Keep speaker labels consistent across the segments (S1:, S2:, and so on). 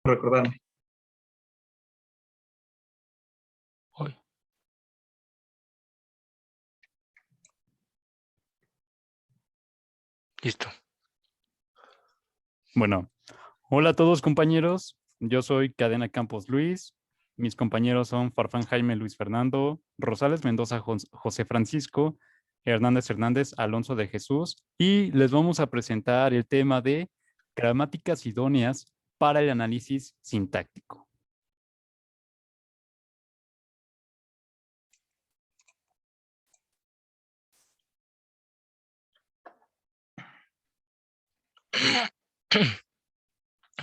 S1: por recordarme.
S2: Hoy. Listo.
S3: Bueno, hola a todos compañeros, yo soy Cadena Campos Luis, mis compañeros son Farfán Jaime Luis Fernando, Rosales Mendoza José Francisco, Hernández Alonso de Jesús, y les vamos a presentar el tema de gramáticas idóneas para el análisis sintáctico.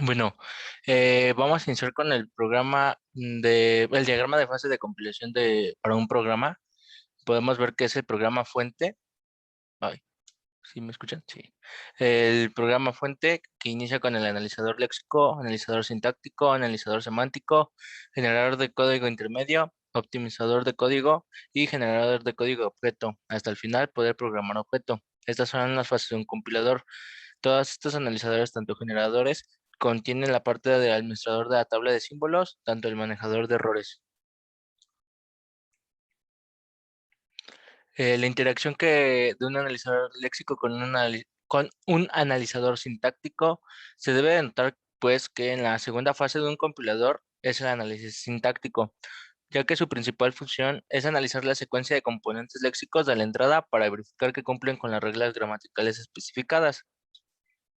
S2: Bueno, vamos a iniciar con el programa el diagrama de fase de compilación para un programa. Podemos ver que es el programa fuente. Ay, ¿sí me escuchan? Sí. El programa fuente que inicia con el analizador léxico, analizador sintáctico, analizador semántico, generador de código intermedio, optimizador de código y generador de código objeto. Hasta el final poder programar objeto. Estas son las fases de un compilador. Todos estos analizadores, tanto generadores, contienen la parte del administrador de la tabla de símbolos, tanto el manejador de errores. La interacción de un analizador léxico con un analizador sintáctico se debe de notar pues que en la segunda fase de un compilador es el análisis sintáctico, ya que su principal función es analizar la secuencia de componentes léxicos de la entrada para verificar que cumplen con las reglas gramaticales especificadas.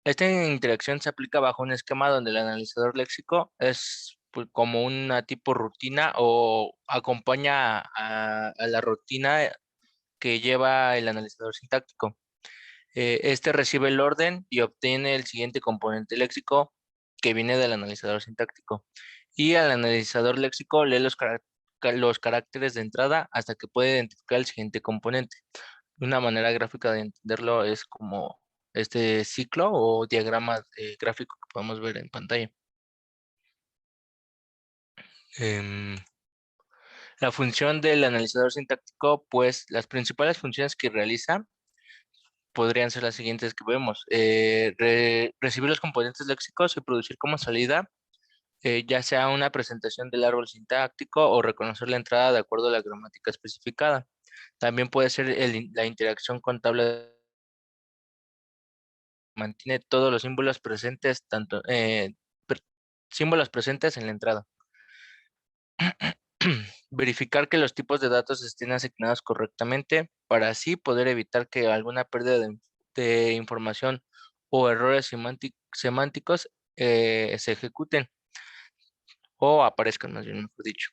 S2: Esta interacción se aplica bajo un esquema donde el analizador léxico es pues, como una tipo rutina o acompaña a la rutina que lleva el analizador sintáctico. Este recibe el orden y obtiene el siguiente componente léxico que viene del analizador sintáctico. Y al analizador léxico lee los caracteres de entrada hasta que puede identificar el siguiente componente. Una manera gráfica de entenderlo es como este ciclo o diagrama gráfico que podemos ver en pantalla. La función del analizador sintáctico, pues las principales funciones que realiza podrían ser las siguientes que vemos. Recibir los componentes léxicos y producir como salida, ya sea una presentación del árbol sintáctico o reconocer la entrada de acuerdo a la gramática especificada. También puede ser la interacción con tabla. Mantiene todos los símbolos presentes, símbolos presentes en la entrada. Verificar que los tipos de datos estén asignados correctamente para así poder evitar que alguna pérdida de información o errores semánticos se ejecuten o aparezcan, más bien, mejor dicho.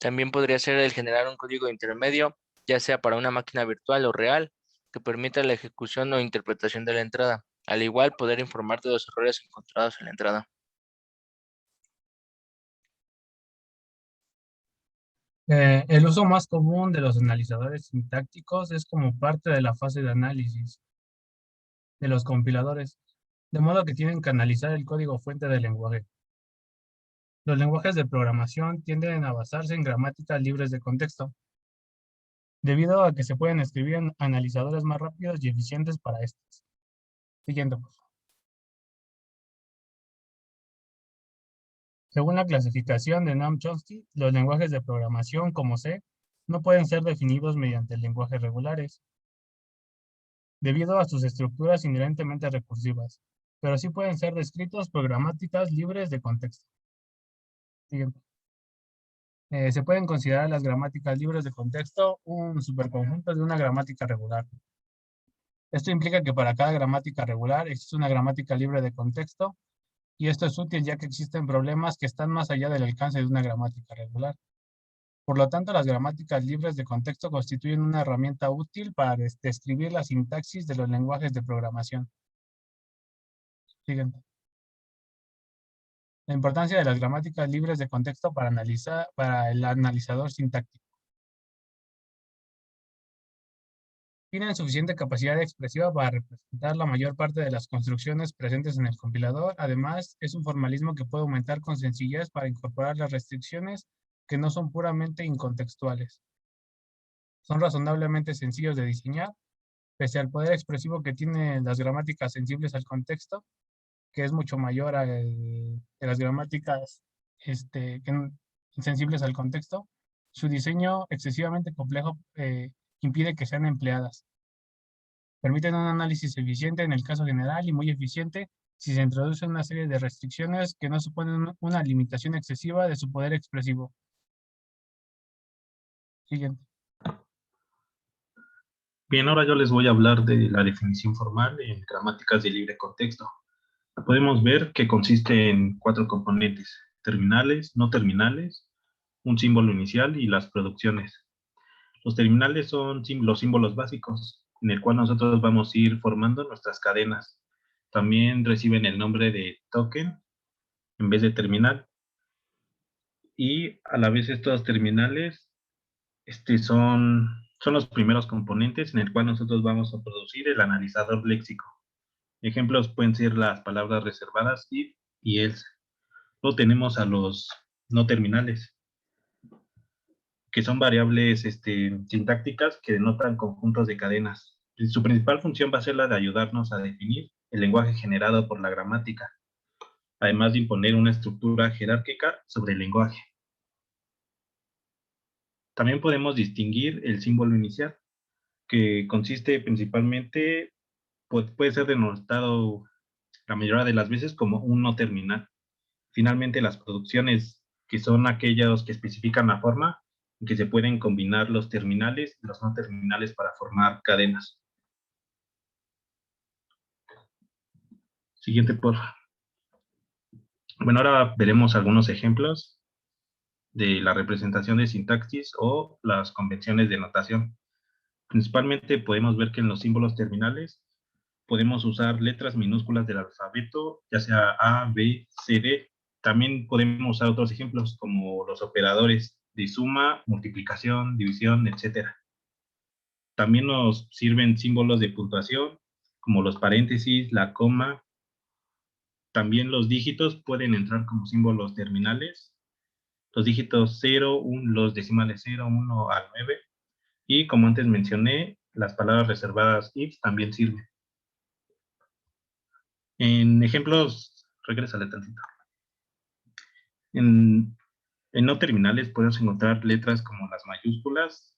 S2: También podría ser el generar un código intermedio, ya sea para una máquina virtual o real, que permita la ejecución o interpretación de la entrada. Al igual, poder informar de los errores encontrados en la entrada.
S4: El uso más común de los analizadores sintácticos es como parte de la fase de análisis de los compiladores, de modo que tienen que analizar el código fuente del lenguaje. Los lenguajes de programación tienden a basarse en gramáticas libres de contexto, debido a que se pueden escribir en analizadores más rápidos y eficientes para estos. Siguiendo, por favor. Según la clasificación de Noam Chomsky, los lenguajes de programación como C no pueden ser definidos mediante lenguajes regulares, debido a sus estructuras inherentemente recursivas, pero sí pueden ser descritos por gramáticas libres de contexto. Siguiente. Se pueden considerar las gramáticas libres de contexto un superconjunto de una gramática regular. Esto implica que para cada gramática regular existe una gramática libre de contexto, y esto es útil ya que existen problemas que están más allá del alcance de una gramática regular. Por lo tanto, las gramáticas libres de contexto constituyen una herramienta útil para describir la sintaxis de los lenguajes de programación. Siguiente. La importancia de las gramáticas libres de contexto para el analizador sintáctico. Tienen suficiente capacidad expresiva para representar la mayor parte de las construcciones presentes en el compilador. Además, es un formalismo que puede aumentar con sencillez para incorporar las restricciones que no son puramente incontextuales. Son razonablemente sencillos de diseñar, pese al poder expresivo que tienen las gramáticas sensibles al contexto. que es mucho mayor a las gramáticas insensibles al contexto, su diseño excesivamente complejo impide que sean empleadas. Permiten un análisis eficiente en el caso general y muy eficiente si se introduce una serie de restricciones que no suponen una limitación excesiva de su poder expresivo. Siguiente.
S1: Bien, ahora yo les voy a hablar de la definición formal en gramáticas de libre contexto. Podemos ver que consiste en 4 componentes: terminales, no terminales, un símbolo inicial y las producciones. Los terminales son los símbolos básicos, en el cual nosotros vamos a ir formando nuestras cadenas. También reciben el nombre de token en vez de terminal. Y a la vez estos terminales son los primeros componentes en el cual nosotros vamos a producir el analizador léxico. Ejemplos pueden ser las palabras reservadas if y else. Luego tenemos a los no terminales, que son variables sintácticas que denotan conjuntos de cadenas. Su principal función va a ser la de ayudarnos a definir el lenguaje generado por la gramática, además de imponer una estructura jerárquica sobre el lenguaje. También podemos distinguir el símbolo inicial, que consiste principalmente, puede ser denotado la mayoría de las veces como un no terminal. Finalmente, las producciones, que son aquellas que especifican la forma en que se pueden combinar los terminales y los no terminales para formar cadenas. Siguiente, por favor. Bueno, ahora veremos algunos ejemplos de la representación de sintaxis o las convenciones de notación. Principalmente podemos ver que en los símbolos terminales podemos usar letras minúsculas del alfabeto, ya sea A, B, C, D. También podemos usar otros ejemplos como los operadores de suma, multiplicación, división, etc. También nos sirven símbolos de puntuación como los paréntesis, la coma. También los dígitos pueden entrar como símbolos terminales. Los dígitos 0, los decimales 0, 1 al 9. Y como antes mencioné, las palabras reservadas if también sirven. En ejemplos, regrésale tantito. En no terminales podemos encontrar letras como las mayúsculas,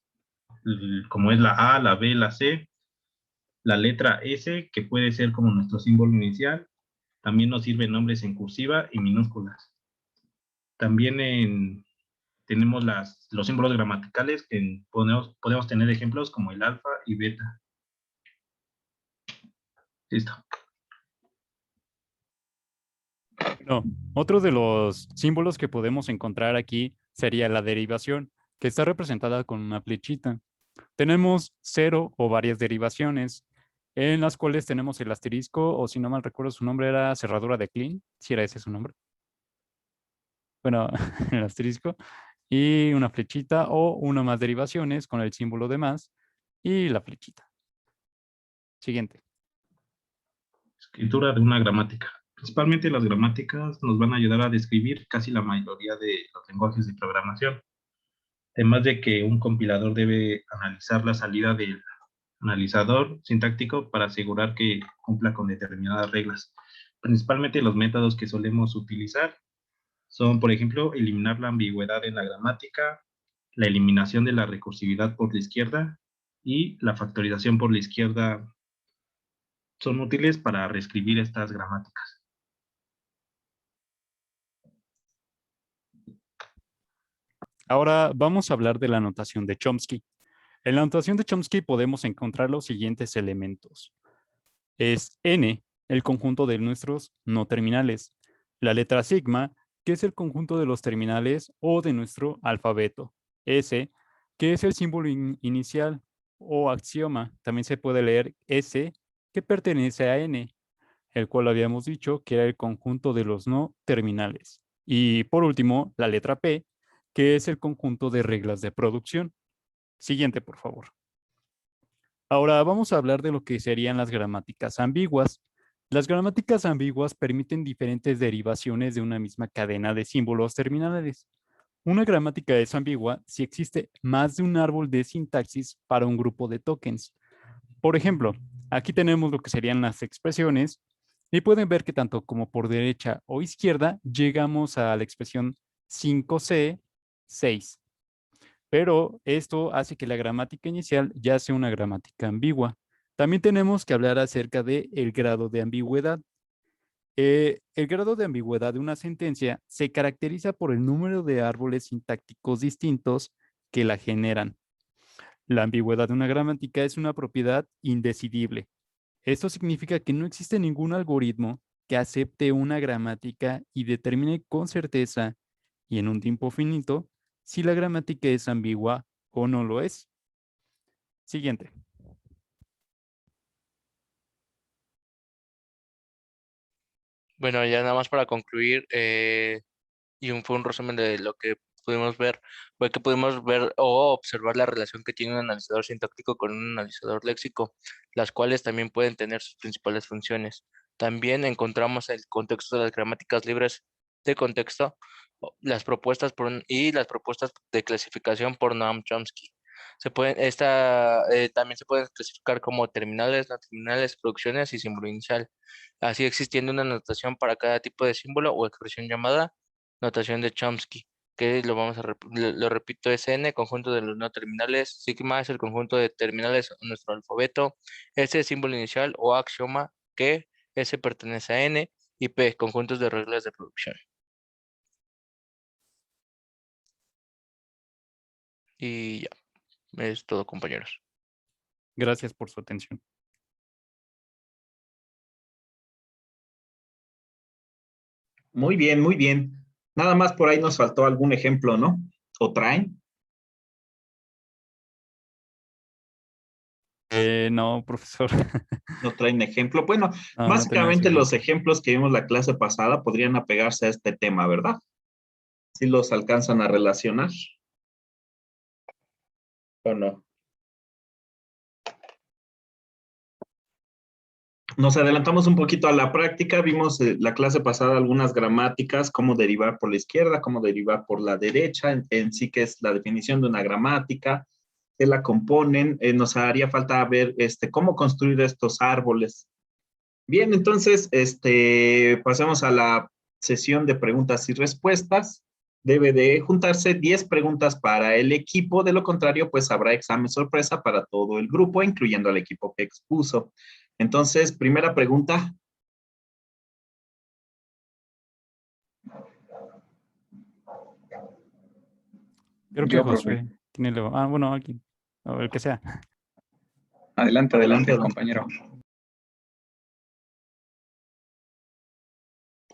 S1: como es la A, la B, la C, la letra S, que puede ser como nuestro símbolo inicial. También nos sirven nombres en cursiva y minúsculas. También tenemos los símbolos gramaticales, que podemos tener ejemplos como el alfa y beta. Listo.
S3: No, otro de los símbolos que podemos encontrar aquí sería la derivación, que está representada con una flechita. Tenemos 0 o varias derivaciones, en las cuales tenemos el asterisco, o si no mal recuerdo su nombre era cerradura de Klein, si era ese su nombre. Bueno, el asterisco, y una flechita o una más derivaciones con el símbolo de más y la flechita. Siguiente.
S1: Escritura de una gramática. Principalmente las gramáticas nos van a ayudar a describir casi la mayoría de los lenguajes de programación. Además de que un compilador debe analizar la salida del analizador sintáctico para asegurar que cumpla con determinadas reglas. Principalmente los métodos que solemos utilizar son, por ejemplo, eliminar la ambigüedad en la gramática, la eliminación de la recursividad por la izquierda y la factorización por la izquierda. Son útiles para reescribir estas gramáticas.
S3: Ahora vamos a hablar de la notación de Chomsky. En la notación de Chomsky podemos encontrar los siguientes elementos. Es n, el conjunto de nuestros no terminales. La letra sigma, que es el conjunto de los terminales o de nuestro alfabeto. S, que es el símbolo inicial o axioma. También se puede leer S, que pertenece a n, el cual habíamos dicho que era el conjunto de los no terminales. Y por último, la letra P, que es el conjunto de reglas de producción. Siguiente, por favor. Ahora vamos a hablar de lo que serían las gramáticas ambiguas. Las gramáticas ambiguas permiten diferentes derivaciones de una misma cadena de símbolos terminales. Una gramática es ambigua si existe más de un árbol de sintaxis para un grupo de tokens. Por ejemplo, aquí tenemos lo que serían las expresiones Y pueden ver que tanto como por derecha o izquierda llegamos a la expresión 5C, 6. Pero esto hace que la gramática inicial ya sea una gramática ambigua. También tenemos que hablar acerca del grado de ambigüedad. El grado de ambigüedad de una sentencia se caracteriza por el número de árboles sintácticos distintos que la generan. La ambigüedad de una gramática es una propiedad indecidible. Esto significa que no existe ningún algoritmo que acepte una gramática y determine con certeza y en un tiempo finito si la gramática es ambigua o no lo es. Siguiente.
S2: Bueno, ya nada más para concluir, fue un resumen de lo que pudimos ver, fue que pudimos ver o observar la relación que tiene un analizador sintáctico con un analizador léxico, las cuales también pueden tener sus principales funciones. También encontramos el contexto de las gramáticas libres de contexto, y las propuestas de clasificación por Noam Chomsky. También se pueden clasificar como terminales, no terminales, producciones y símbolo inicial, así existiendo una notación para cada tipo de símbolo o expresión llamada notación de Chomsky, que lo repito, es n, conjunto de los no terminales, sigma es el conjunto de terminales de nuestro alfabeto, s es símbolo inicial o axioma, que s pertenece a n, y p, conjuntos de reglas de producción. Y ya, es todo, compañeros.
S3: Gracias por su atención.
S5: Muy bien, muy bien. Nada más por ahí nos faltó algún ejemplo, ¿no? ¿O traen?
S3: No, profesor.
S5: ¿No traen ejemplo? Bueno,
S3: No tenemos
S5: básicamente los
S3: ejemplo.
S5: ejemplos que vimos la clase pasada podrían apegarse a este tema, ¿verdad? ¿Sí los alcanzan a relacionar? ¿O no? Nos adelantamos un poquito a la práctica, vimos la clase pasada algunas gramáticas, cómo derivar por la izquierda, cómo derivar por la derecha, en sí que es la definición de una gramática, qué la componen, nos haría falta ver cómo construir estos árboles. Bien, entonces pasemos a la sesión de preguntas y respuestas. Debe de juntarse 10 preguntas para el equipo, de lo contrario, pues habrá examen sorpresa para todo el grupo, incluyendo al equipo que expuso. Entonces, primera pregunta.
S3: Creo que
S6: Yo, profe.
S3: Josué tiene lo. Bueno, aquí. O el que sea.
S6: Adelante,
S5: Adelante,
S6: adelante,
S5: don.
S6: compañero.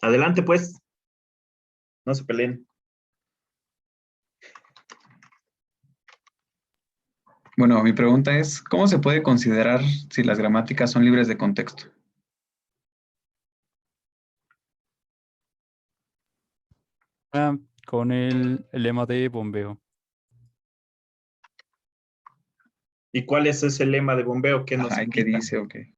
S5: Adelante, pues. No se peleen.
S6: Bueno, mi pregunta es, ¿cómo se puede considerar si las gramáticas son libres de contexto?
S3: Con el lema de bombeo.
S5: ¿Y cuál es ese lema de bombeo que nos
S6: Ajá, ¿qué
S5: indica?
S6: dice o qué?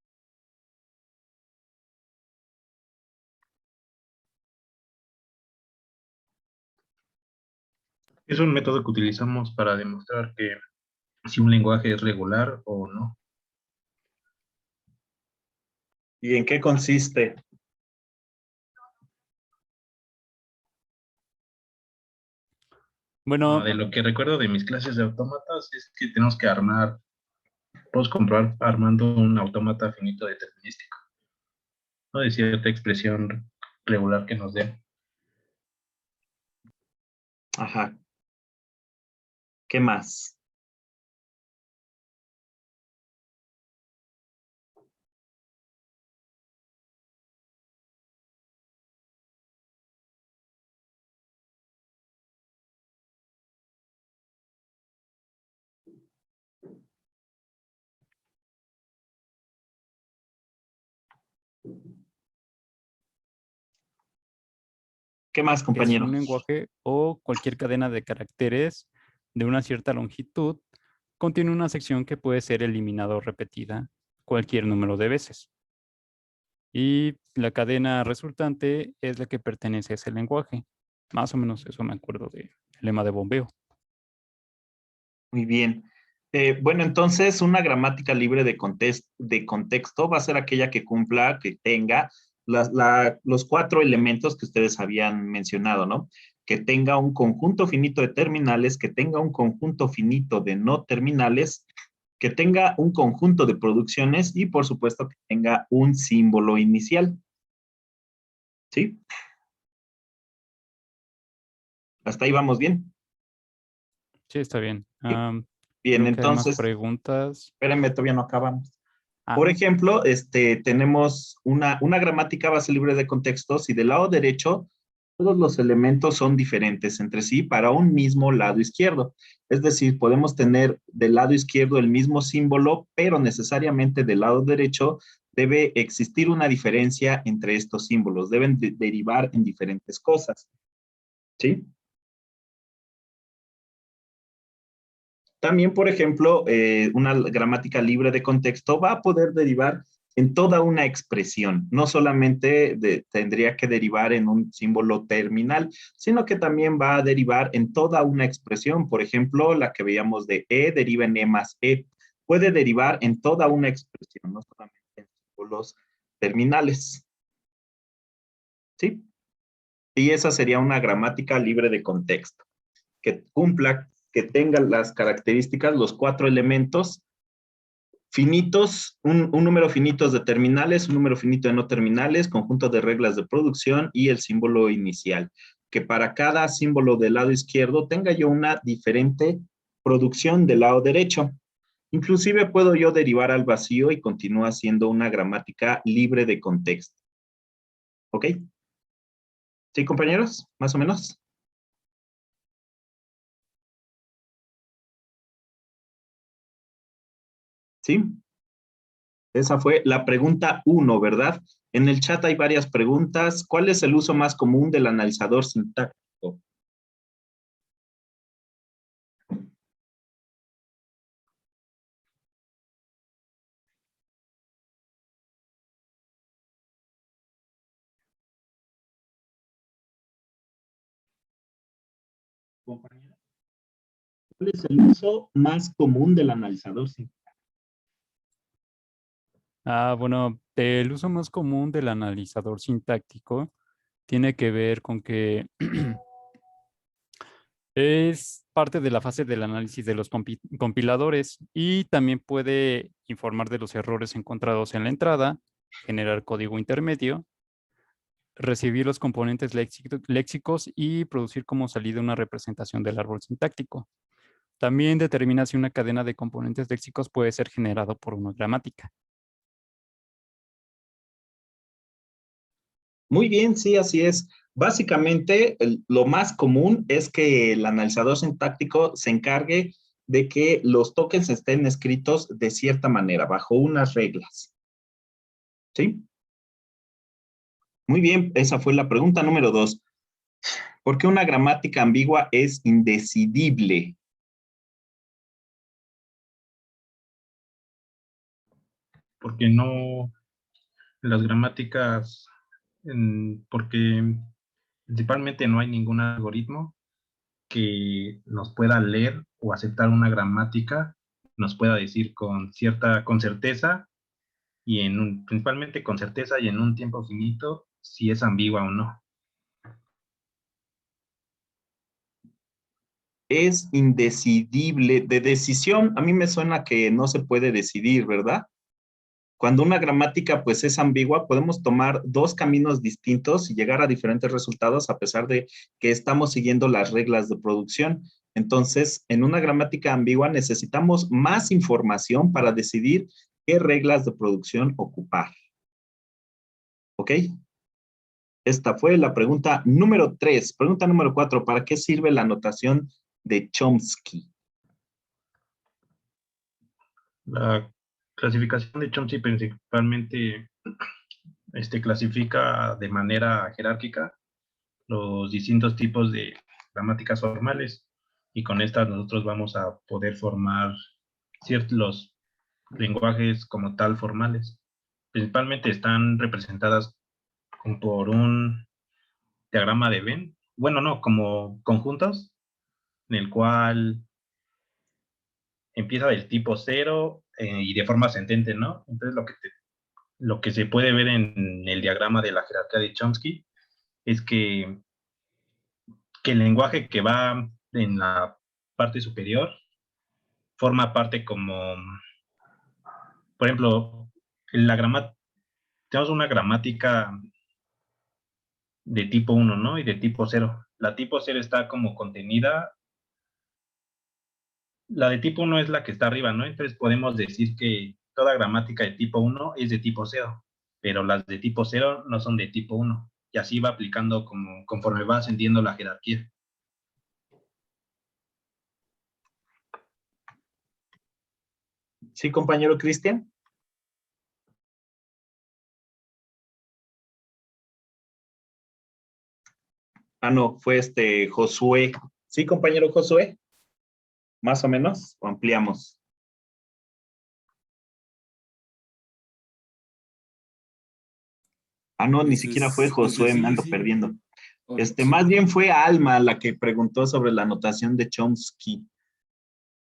S1: Es un método que utilizamos para demostrar que si un lenguaje es regular o no.
S5: ¿Y en qué consiste?
S3: Bueno,
S1: De lo que recuerdo de mis clases de autómatas es que tenemos que podemos comprobar armando un autómata finito determinístico, ¿no? De cierta expresión regular que nos dé.
S5: Ajá. ¿Qué más? ¿Qué más,
S3: que es
S5: compañero?
S3: un lenguaje o cualquier cadena de caracteres de una cierta longitud contiene una sección que puede ser eliminada o repetida cualquier número de veces. Y la cadena resultante es la que pertenece a ese lenguaje. Más o menos eso me acuerdo del lema de bombeo.
S5: Muy bien. Bueno, entonces una gramática libre de contexto va a ser aquella que cumpla, que tenga los 4 elementos que ustedes habían mencionado, ¿no? Que tenga un conjunto finito de terminales, que tenga un conjunto finito de no terminales, que tenga un conjunto de producciones y, por supuesto, que tenga un símbolo inicial. ¿Sí? Hasta ahí vamos bien.
S3: Sí, está bien.
S5: Bien,
S3: Creo que hay más
S5: entonces,
S3: preguntas.
S5: espérenme, todavía no acabamos.
S3: Ah,
S5: Por ejemplo, tenemos una gramática base libre de contextos y del lado derecho todos los elementos son diferentes entre sí para un mismo lado izquierdo. Es decir, podemos tener del lado izquierdo el mismo símbolo, pero necesariamente del lado derecho debe existir una diferencia entre estos símbolos. Deben derivar en diferentes cosas. ¿Sí? También, por ejemplo, una gramática libre de contexto va a poder derivar en toda una expresión. No solamente tendría que derivar en un símbolo terminal, sino que también va a derivar en toda una expresión. Por ejemplo, la que veíamos de E deriva en E más E. Puede derivar en toda una expresión, no solamente en símbolos terminales. ¿Sí? Y esa sería una gramática libre de contexto, que cumpla, que tenga las características, los 4 elementos finitos, un número finito de terminales, un número finito de no terminales, conjunto de reglas de producción y el símbolo inicial. Que para cada símbolo del lado izquierdo tenga yo una diferente producción del lado derecho. Inclusive puedo yo derivar al vacío y continúa siendo una gramática libre de contexto. ¿Ok? ¿Sí, compañeros? ¿Más o menos? ¿Sí? Esa fue la pregunta 1, ¿verdad? En el chat hay varias preguntas. ¿Cuál es el uso más común del analizador sintáctico? Compañera, ¿cuál es el uso más común del analizador sintáctico?
S3: Bueno, el uso más común del analizador sintáctico tiene que ver con que es parte de la fase del análisis de los compiladores y también puede informar de los errores encontrados en la entrada, generar código intermedio, recibir los componentes léxicos y producir como salida una representación del árbol sintáctico. También determina si una cadena de componentes léxicos puede ser generado por una gramática.
S5: Muy bien, sí, así es. Básicamente, lo más común es que el analizador sintáctico se encargue de que los tokens estén escritos de cierta manera, bajo unas reglas. ¿Sí? Muy bien, esa fue la pregunta número 2. ¿Por qué una gramática ambigua es indecidible?
S1: Porque no, las gramáticas, porque principalmente no hay ningún algoritmo que nos pueda leer o aceptar una gramática, nos pueda decir con certeza y principalmente con certeza y en un tiempo finito si es ambigua o no.
S5: Es indecidible. De decisión, a mí me suena que no se puede decidir, ¿verdad? Cuando una gramática pues es ambigua, podemos tomar 2 caminos distintos y llegar a diferentes resultados a pesar de que estamos siguiendo las reglas de producción. Entonces, en una gramática ambigua necesitamos más información para decidir qué reglas de producción ocupar. ¿Ok? Esta fue la pregunta número 3. Pregunta número 4. ¿Para qué sirve la notación de Chomsky?
S1: La clasificación de Chomsky principalmente clasifica de manera jerárquica los distintos tipos de gramáticas formales y con estas nosotros vamos a poder formar ciertos lenguajes como tal formales. Principalmente están representadas por un diagrama de Venn, bueno, no, como conjuntos, en el cual empieza del tipo 0 y de forma ascendente, ¿no? Entonces lo que lo que se puede ver en el diagrama de la jerarquía de Chomsky es que el lenguaje que va en la parte superior forma parte como, por ejemplo, tenemos una gramática de tipo 1, ¿no? Y de tipo 0. La tipo 0 está como contenida. La de tipo 1 es la que está arriba, ¿no? Entonces podemos decir que toda gramática de tipo 1 es de tipo 0, pero las de tipo 0 no son de tipo 1. Y así va aplicando conforme va ascendiendo la jerarquía.
S5: Sí, compañero Cristian. Ah, no, fue Josué. Sí, compañero Josué. Más o menos, o ampliamos. Ah, no, ni siquiera fue Josué, me ando perdiendo. Más bien fue Alma la que preguntó sobre la notación de Chomsky.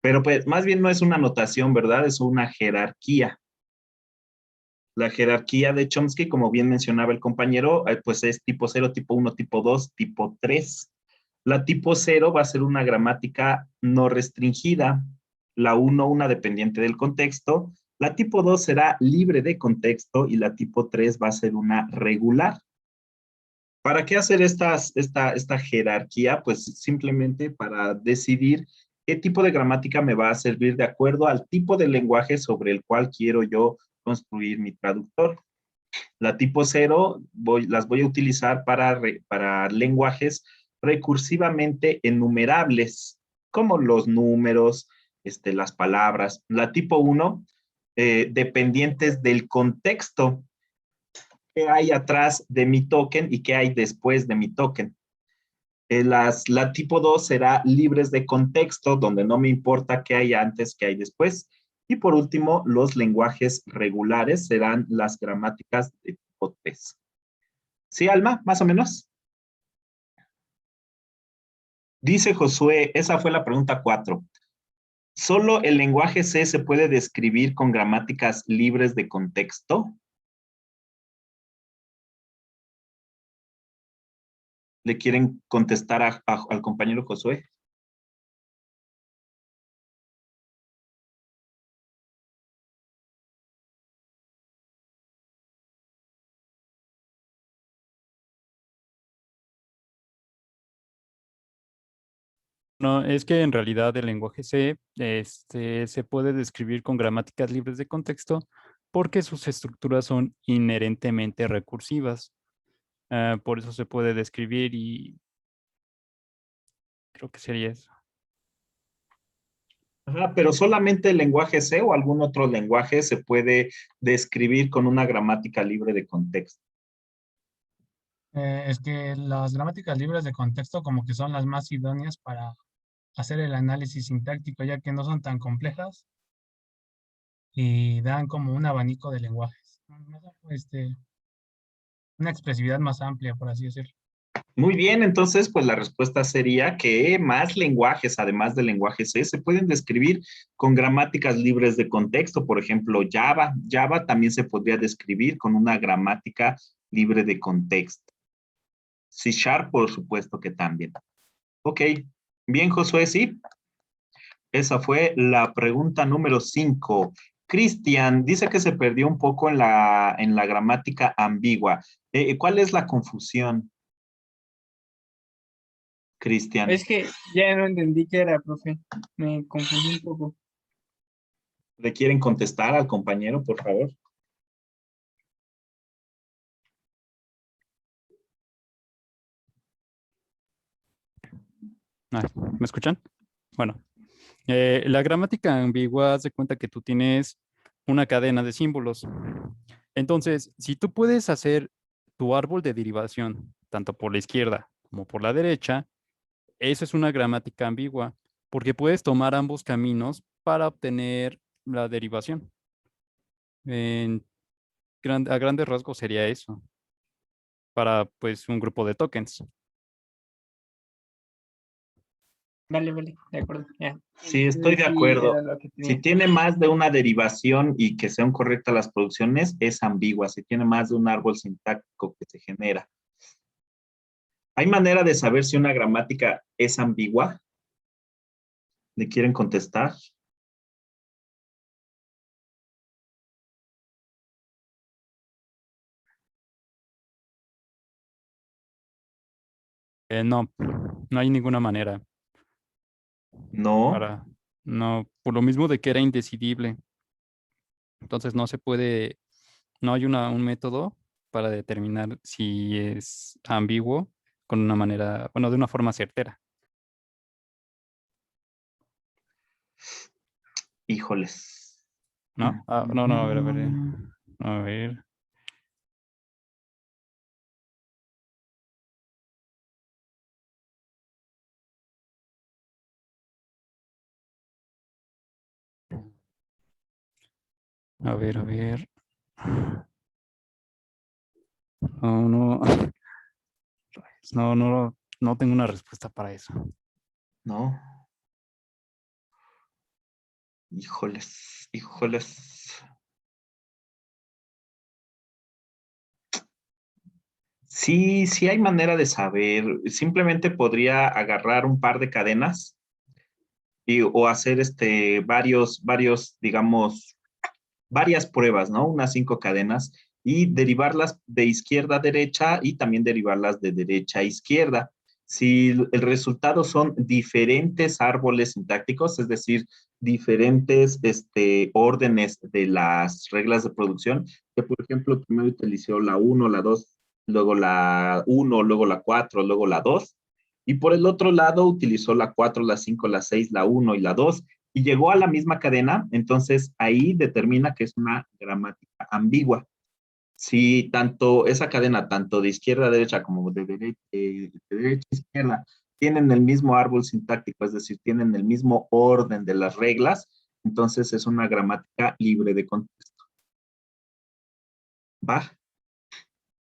S5: Pero pues más bien no es una notación, ¿verdad? Es una jerarquía. La jerarquía de Chomsky, como bien mencionaba el compañero, pues es tipo 0, tipo 1, tipo 2, tipo 3. La tipo 0 va a ser una gramática no restringida. La 1, una dependiente del contexto. La tipo 2 será libre de contexto y la tipo 3 va a ser una regular. ¿Para qué hacer esta jerarquía? Pues simplemente para decidir qué tipo de gramática me va a servir de acuerdo al tipo de lenguaje sobre el cual quiero yo construir mi traductor. La tipo 0 las voy a utilizar para lenguajes recursivamente enumerables, como los números, las palabras. La tipo 1, dependientes del contexto. ¿Qué hay atrás de mi token y qué hay después de mi token? La tipo 2 será libres de contexto, donde no me importa qué hay antes, qué hay después. Y por último, los lenguajes regulares serán las gramáticas de tipo 3. ¿Sí, Alma? Más o menos. Dice Josué, esa fue la pregunta 4. ¿Solo el lenguaje C se puede describir con gramáticas libres de contexto? ¿Le quieren contestar al compañero Josué?
S3: No, es que en realidad el lenguaje C se puede describir con gramáticas libres de contexto porque sus estructuras son inherentemente recursivas. Por eso se puede describir y creo que sería eso.
S5: Ajá, pero solamente el lenguaje C o algún otro lenguaje se puede describir con una gramática libre de contexto.
S4: Es que las gramáticas libres de contexto como que son las más idóneas para hacer el análisis sintáctico, ya que no son tan complejas y dan como un abanico de lenguajes. Una expresividad más amplia, por así decirlo.
S5: Muy bien, entonces, pues la respuesta sería que más lenguajes, además del lenguaje C, se pueden describir con gramáticas libres de contexto. Por ejemplo, Java. Java también se podría describir con una gramática libre de contexto. C Sharp, por supuesto que también. Ok, bien, Josué, sí. Esa fue la pregunta número 5. Cristian dice que se perdió un poco en la gramática ambigua. ¿Cuál es la confusión, Cristian?
S7: Es que ya no entendí qué era, profe. Me confundí un poco.
S5: ¿Le quieren contestar al compañero, por favor?
S3: ¿Me escuchan? Bueno, la gramática ambigua hace cuenta que tú tienes una cadena de símbolos. Entonces, si tú puedes hacer tu árbol de derivación, tanto por la izquierda como por la derecha, eso es una gramática ambigua, porque puedes tomar ambos caminos para obtener la derivación. A grandes rasgos sería eso, para pues un grupo de tokens.
S7: Vale, de acuerdo, ya.
S5: Sí, estoy de
S7: Sí,
S5: acuerdo.
S7: era lo que
S5: Si
S7: tenía.
S5: tiene más de una derivación y que sean correctas las producciones, es ambigua. Si tiene más de un árbol sintáctico que se genera. ¿Hay manera de saber si una gramática es ambigua? ¿Le quieren contestar?
S3: No, no hay ninguna manera
S5: No.
S3: para, no, por lo mismo de que era indecidible. Entonces no se puede, no hay un método para determinar si es ambiguo con una manera, bueno, de una forma certera,
S5: Híjoles.
S3: ¿no? Ah, no, no, a ver. A ver, a ver. No, no, no, no, no tengo una respuesta para eso.
S5: No. Híjoles, híjoles. Sí, sí hay manera de saber. Simplemente podría agarrar un par de cadenas o hacer varios, digamos, varias pruebas, ¿no? Unas 5 cadenas y derivarlas de izquierda a derecha y también derivarlas de derecha a izquierda. Si el resultado son diferentes árboles sintácticos, es decir, diferentes órdenes de las reglas de producción, que por ejemplo primero utilizó la 1, la 2, luego la 1, luego la 4, luego la 2, y por el otro lado utilizó la 4, la 5, la 6, la 1 y la 2, y llegó a la misma cadena, entonces ahí determina que es una gramática ambigua. Si tanto esa cadena, tanto de izquierda a derecha como de derecha a izquierda, tienen el mismo árbol sintáctico, es decir, tienen el mismo orden de las reglas, entonces es una gramática libre de contexto. ¿Va?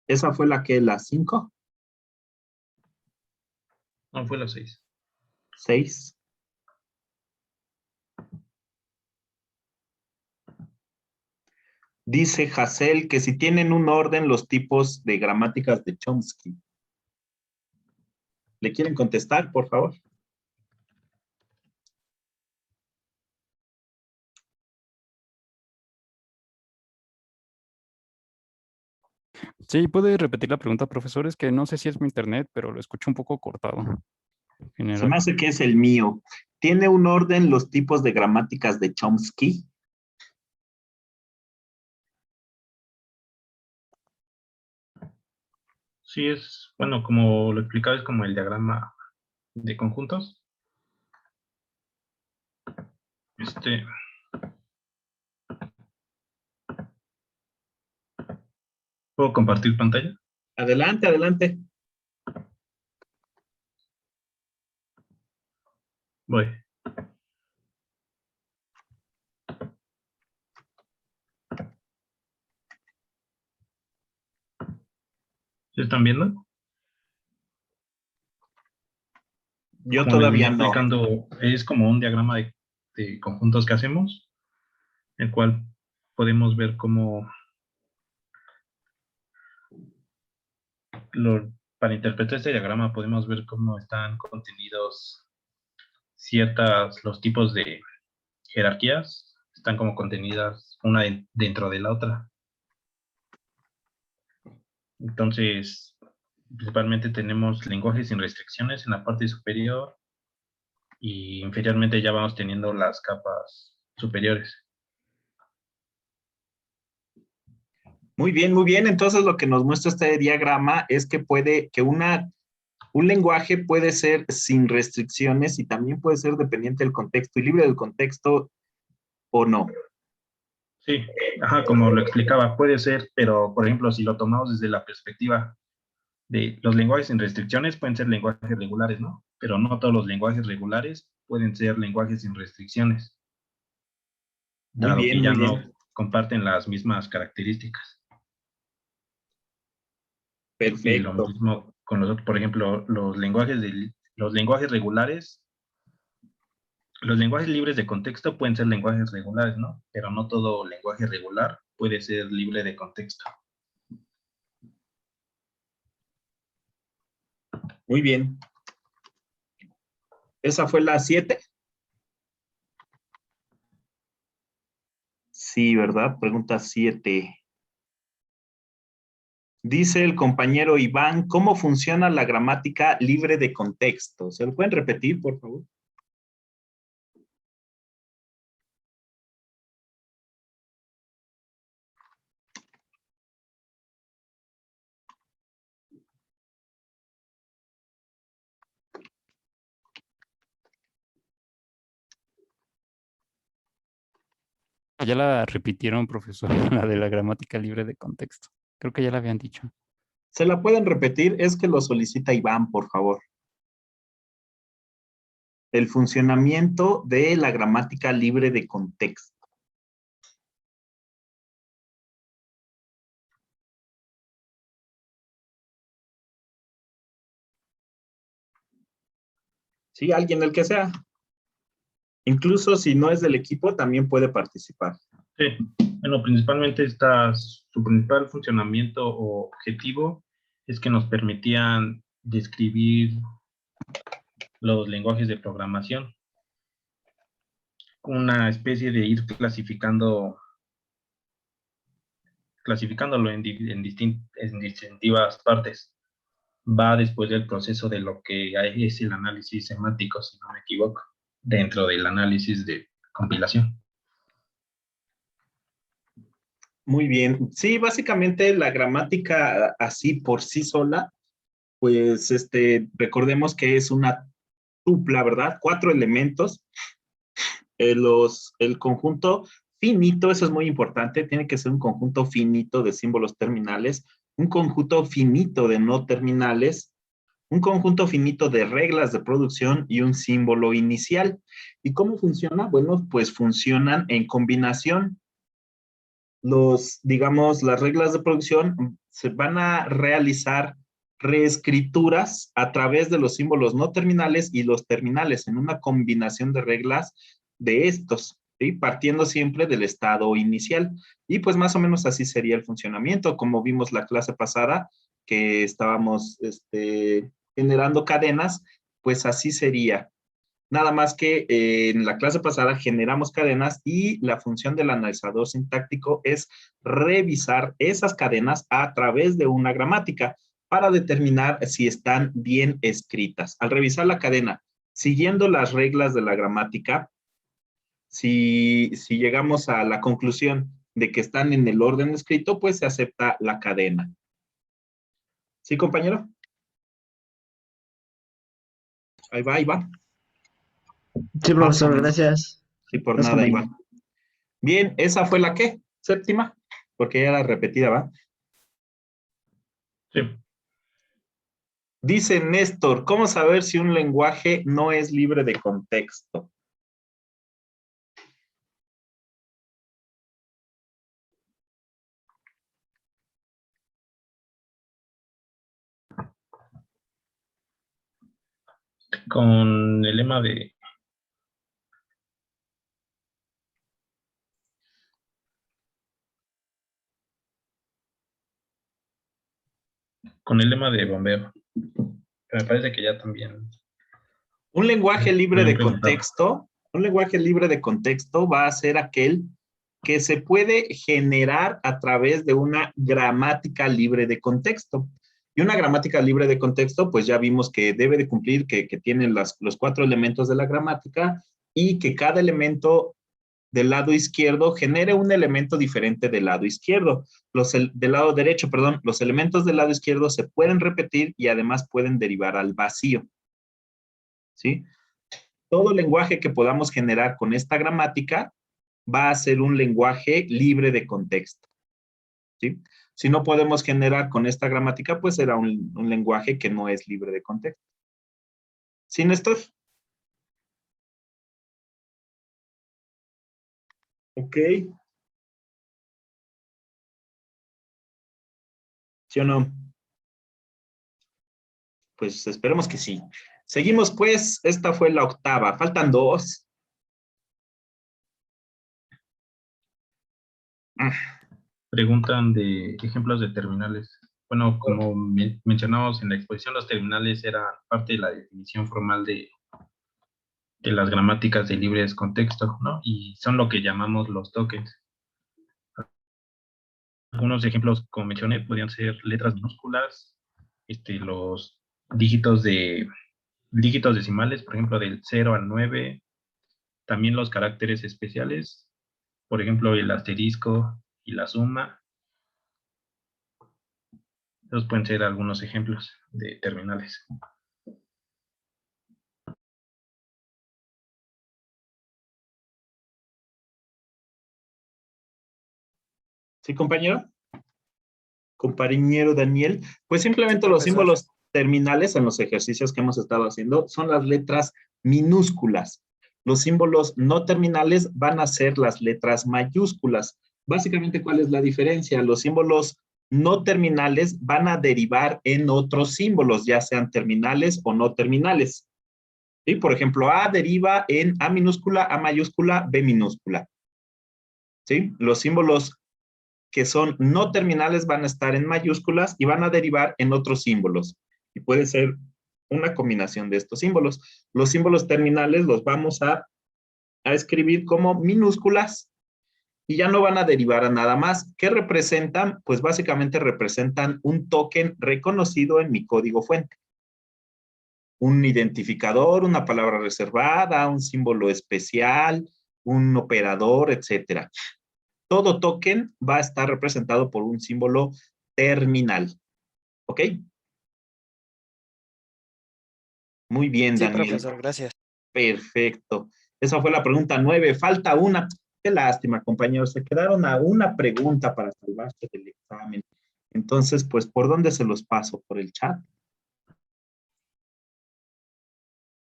S5: ¿Esa fue la 5?
S1: No, fue la 6.
S5: 6. Dice Hassel que si tienen un orden los tipos de gramáticas de Chomsky. ¿Le quieren contestar, por favor?
S3: Sí, puede repetir la pregunta, profesor. Es que no sé si es mi internet, pero lo escucho un poco cortado. En
S5: Se me
S3: general.
S5: hace que es el mío. ¿Tiene un orden los tipos de gramáticas de Chomsky?
S1: Sí, es, bueno, como lo explicaba, es como el diagrama de conjuntos. ¿Puedo compartir pantalla?
S5: Adelante, adelante.
S1: Voy. ¿Sí están viendo?
S5: Yo
S1: Como les venía
S5: todavía no.
S1: explicando, es como un diagrama de conjuntos que hacemos, el cual podemos ver cómo para interpretar este diagrama podemos ver cómo están contenidos los tipos de jerarquías, están como contenidas una dentro de la otra. Entonces, principalmente tenemos lenguajes sin restricciones en la parte superior y inferiormente ya vamos teniendo las capas superiores.
S5: Muy bien, muy bien. Entonces lo que nos muestra este diagrama es que un lenguaje puede ser sin restricciones y también puede ser dependiente del contexto y libre del contexto o no.
S1: Sí, ajá, como lo explicaba, puede ser, pero por ejemplo, si lo tomamos desde la perspectiva de los lenguajes sin restricciones, pueden ser lenguajes regulares, ¿no? Pero no todos los lenguajes regulares pueden ser lenguajes sin restricciones,
S5: Muy
S1: dado que
S5: bien,
S1: ya
S5: muy
S1: no
S5: bien.
S1: comparten las mismas características. Y lo
S5: Perfecto.
S1: mismo con los otros, por ejemplo, los lenguajes regulares Los lenguajes libres de contexto pueden ser lenguajes regulares, ¿no? Pero no todo lenguaje regular puede ser libre de contexto.
S5: Muy bien. ¿Esa fue la 7? Sí, ¿verdad? Pregunta 7. Dice el compañero Iván, ¿cómo funciona la gramática libre de contexto? ¿Se lo pueden repetir, por favor?
S3: Ya la repitieron, profesor, la de la gramática libre de contexto. Creo que ya la habían dicho.
S5: ¿Se la pueden repetir? Es que lo solicita Iván, por favor. El funcionamiento de la gramática libre de contexto. Sí, alguien del que sea. Incluso si no es del equipo, también puede participar.
S1: Sí. Bueno, principalmente su principal funcionamiento o objetivo es que nos permitían describir los lenguajes de programación. Una especie de ir clasificándolo en distintivas partes. Va después del proceso de lo que es el análisis semántico, si no me equivoco, dentro del análisis de compilación.
S5: Muy bien. Sí, básicamente la gramática así por sí sola, pues recordemos que es una tupla, ¿verdad? 4 elementos. El conjunto finito, eso es muy importante, tiene que ser un conjunto finito de símbolos terminales, un conjunto finito de no terminales, un conjunto finito de reglas de producción y un símbolo inicial. ¿Y cómo funciona? Bueno, pues funcionan en combinación. Digamos, las reglas de producción se van a realizar reescrituras a través de los símbolos no terminales y los terminales en una combinación de reglas de estos, ¿sí? Partiendo siempre del estado inicial. Y pues más o menos así sería el funcionamiento, como vimos la clase pasada, que estábamos generando cadenas, pues así sería. Nada más que en la clase pasada generamos cadenas y la función del analizador sintáctico es revisar esas cadenas a través de una gramática para determinar si están bien escritas. Al revisar la cadena, siguiendo las reglas de la gramática, si llegamos a la conclusión de que están en el orden escrito, pues se acepta la cadena. ¿Sí, compañero? Ahí va, ahí va.
S8: Sí,
S5: Más o
S8: profesor,
S5: menos.
S8: gracias.
S5: Sí, por
S8: Gracias,
S5: nada,
S8: compañero.
S5: Iván. Bien, ¿esa fue la qué? ¿Séptima? Porque ya era repetida, ¿va?
S1: Sí.
S5: Dice Néstor, ¿cómo saber si un lenguaje no es libre de contexto?
S1: Con el lema de bombeo. Me parece que ya también
S5: Un lenguaje libre
S1: me han
S5: de
S1: preguntado.
S5: contexto, un lenguaje libre de contexto va a ser aquel que se puede generar a través de una gramática libre de contexto. Y una gramática libre de contexto, pues ya vimos que debe de cumplir, que tiene los 4 elementos de la gramática y que cada elemento del lado izquierdo genere un elemento diferente del lado izquierdo. Del lado derecho, perdón, los elementos del lado izquierdo se pueden repetir y además pueden derivar al vacío. ¿Sí? Todo lenguaje que podamos generar con esta gramática va a ser un lenguaje libre de contexto. ¿Sí? Si no podemos generar con esta gramática, pues será un lenguaje que no es libre de contexto. ¿Sí, Néstor? Ok. ¿Sí o no? Pues esperemos que sí. Seguimos pues, esta fue la octava, faltan 2.
S1: Preguntan de ejemplos de terminales. Bueno, como mencionamos en la exposición, los terminales eran parte de la definición formal de las gramáticas de libres contexto, ¿no? Y son lo que llamamos los tokens. Algunos ejemplos, como mencioné, podrían ser letras minúsculas, los dígitos decimales, por ejemplo, del 0 al 9, también los caracteres especiales, por ejemplo, el asterisco y la suma. Esos pueden ser algunos ejemplos de terminales.
S5: ¿Sí, compañero? Compañero Daniel. Pues simplemente
S9: Sí,
S5: los
S9: profesor.
S5: símbolos terminales en los ejercicios que hemos estado haciendo son las letras minúsculas. Los símbolos no terminales van a ser las letras mayúsculas. Básicamente, ¿cuál es la diferencia? Los símbolos no terminales van a derivar en otros símbolos, ya sean terminales o no terminales. ¿Sí? Por ejemplo, A deriva en A minúscula, A mayúscula, B minúscula. ¿Sí? Los símbolos que son no terminales van a estar en mayúsculas y van a derivar en otros símbolos. Y puede ser una combinación de estos símbolos. Los símbolos terminales los vamos a escribir como minúsculas y ya no van a derivar a nada más. ¿Qué representan? Pues básicamente representan un token reconocido en mi código fuente. Un identificador, una palabra reservada, un símbolo especial, un operador, etcétera. Todo token va a estar representado por un símbolo terminal. ¿Ok? Muy bien,
S9: Sí,
S5: Daniel.
S9: profesor, gracias.
S5: Perfecto. Esa fue la pregunta 9. Falta una. Qué lástima, compañeros. Se quedaron a una pregunta para salvarse del examen. Entonces, pues, ¿por dónde se los paso? ¿Por el chat?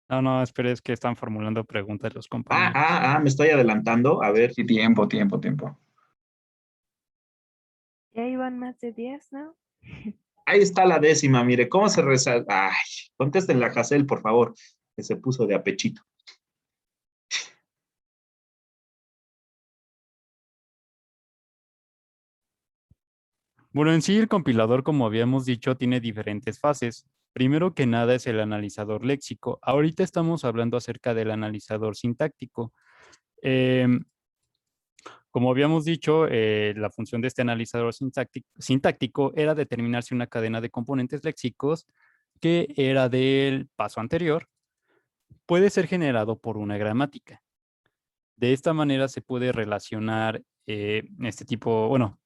S3: No, espera, es que están formulando preguntas los compañeros.
S5: Me estoy adelantando. A ver.
S6: Sí, tiempo.
S10: Ya iban más de 10, ¿no?
S5: Ahí está la 10ª. Mire, ¿cómo se resalta? Ay, contéstenle a Jacel, por favor, que se puso de apechito.
S3: Bueno, en sí el compilador, como habíamos dicho, tiene diferentes fases. Primero que nada es el analizador léxico. Ahorita estamos hablando acerca del analizador sintáctico. Como habíamos dicho, la función de este analizador sintáctico era determinar si una cadena de componentes léxicos que era del paso anterior puede ser generado por una gramática. De esta manera se puede relacionar este tipo, bueno,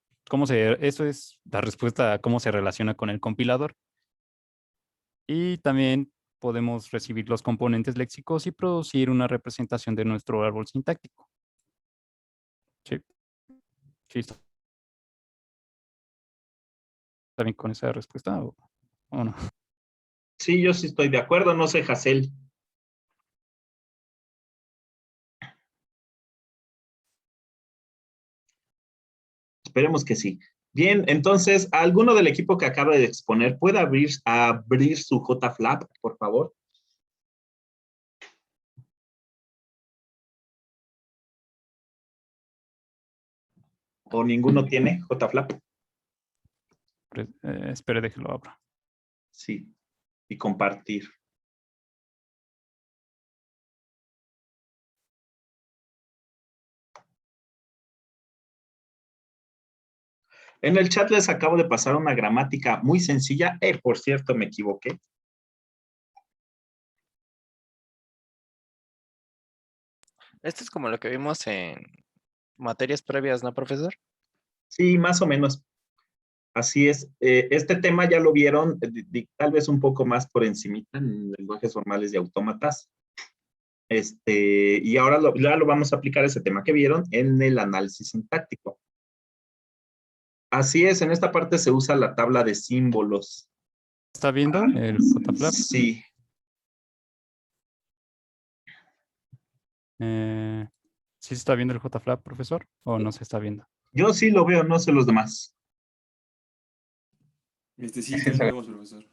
S3: eso es la respuesta a cómo se relaciona con el compilador. Y también podemos recibir los componentes léxicos y producir una representación de nuestro árbol sintáctico. Sí. Sí, ¿está bien con esa respuesta o no?
S5: Sí, yo sí estoy de acuerdo. No sé, Jacel. Esperemos que sí. Bien, entonces, ¿alguno del equipo que acaba de exponer puede abrir su JFlap, por favor? ¿O ninguno tiene JFlap?
S3: Espere, déjelo abro.
S5: Sí, y compartir. En el chat les acabo de pasar una gramática muy sencilla. Por cierto, me equivoqué.
S9: Esto es como lo que vimos en materias previas, ¿no, profesor?
S5: Sí, más o menos. Así es. Este tema ya lo vieron, tal vez un poco más por encimita en lenguajes formales y autómatas. Y ahora ya lo vamos a aplicar ese tema que vieron en el análisis sintáctico. Así es, en esta parte se usa la tabla de símbolos.
S3: ¿Está viendo el JFlap?
S5: Sí.
S3: ¿Sí se está viendo el JFlap, profesor? ¿O no se está viendo?
S5: Yo sí lo veo, no sé los demás.
S11: Sí, lo vemos, profesor.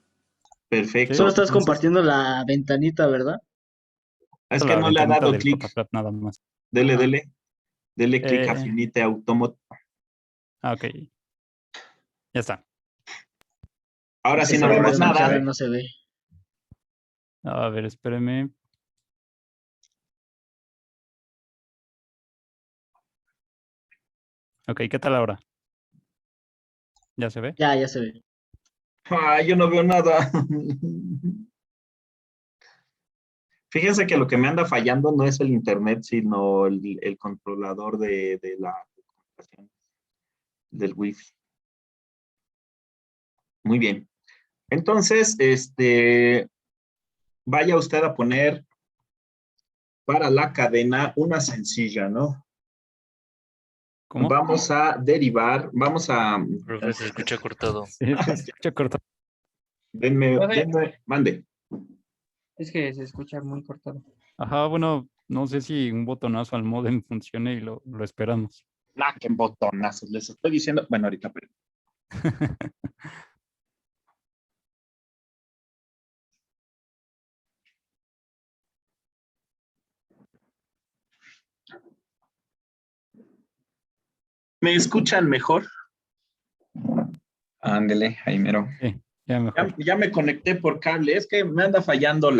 S5: Perfecto.
S8: Solo estás compartiendo la ventanita, ¿verdad?
S5: Es que no le ha dado clic.
S3: Nada más.
S5: Dele clic a Finite Automata.
S3: Ok. Ya está.
S5: Ahora sí no
S8: Esa
S5: vemos
S8: barra
S5: nada.
S8: no se ve.
S3: A ver, espéreme. Ok, ¿qué tal ahora? ¿Ya se ve?
S8: Ya se ve.
S5: Ah, yo no veo nada. Fíjense que lo que me anda fallando no es el internet, sino el controlador de la comunicación del Wi-Fi. Muy bien. Entonces, vaya usted a poner para la cadena una sencilla, ¿no?
S3: ¿Cómo?
S5: Vamos a derivar, vamos a...
S2: Profe, se escucha cortado.
S3: Sí, se escucha cortado.
S5: Mande.
S7: Es que se escucha muy cortado.
S3: Ajá, bueno, no sé si un botonazo al modem funcione y lo esperamos.
S5: Qué botonazos, les estoy diciendo. Bueno, ahorita, pero... ¿Me escuchan mejor?
S6: Ándele, ahí mero.
S3: Sí, ya mejor.
S5: Ya me conecté por cable. Es que me anda fallando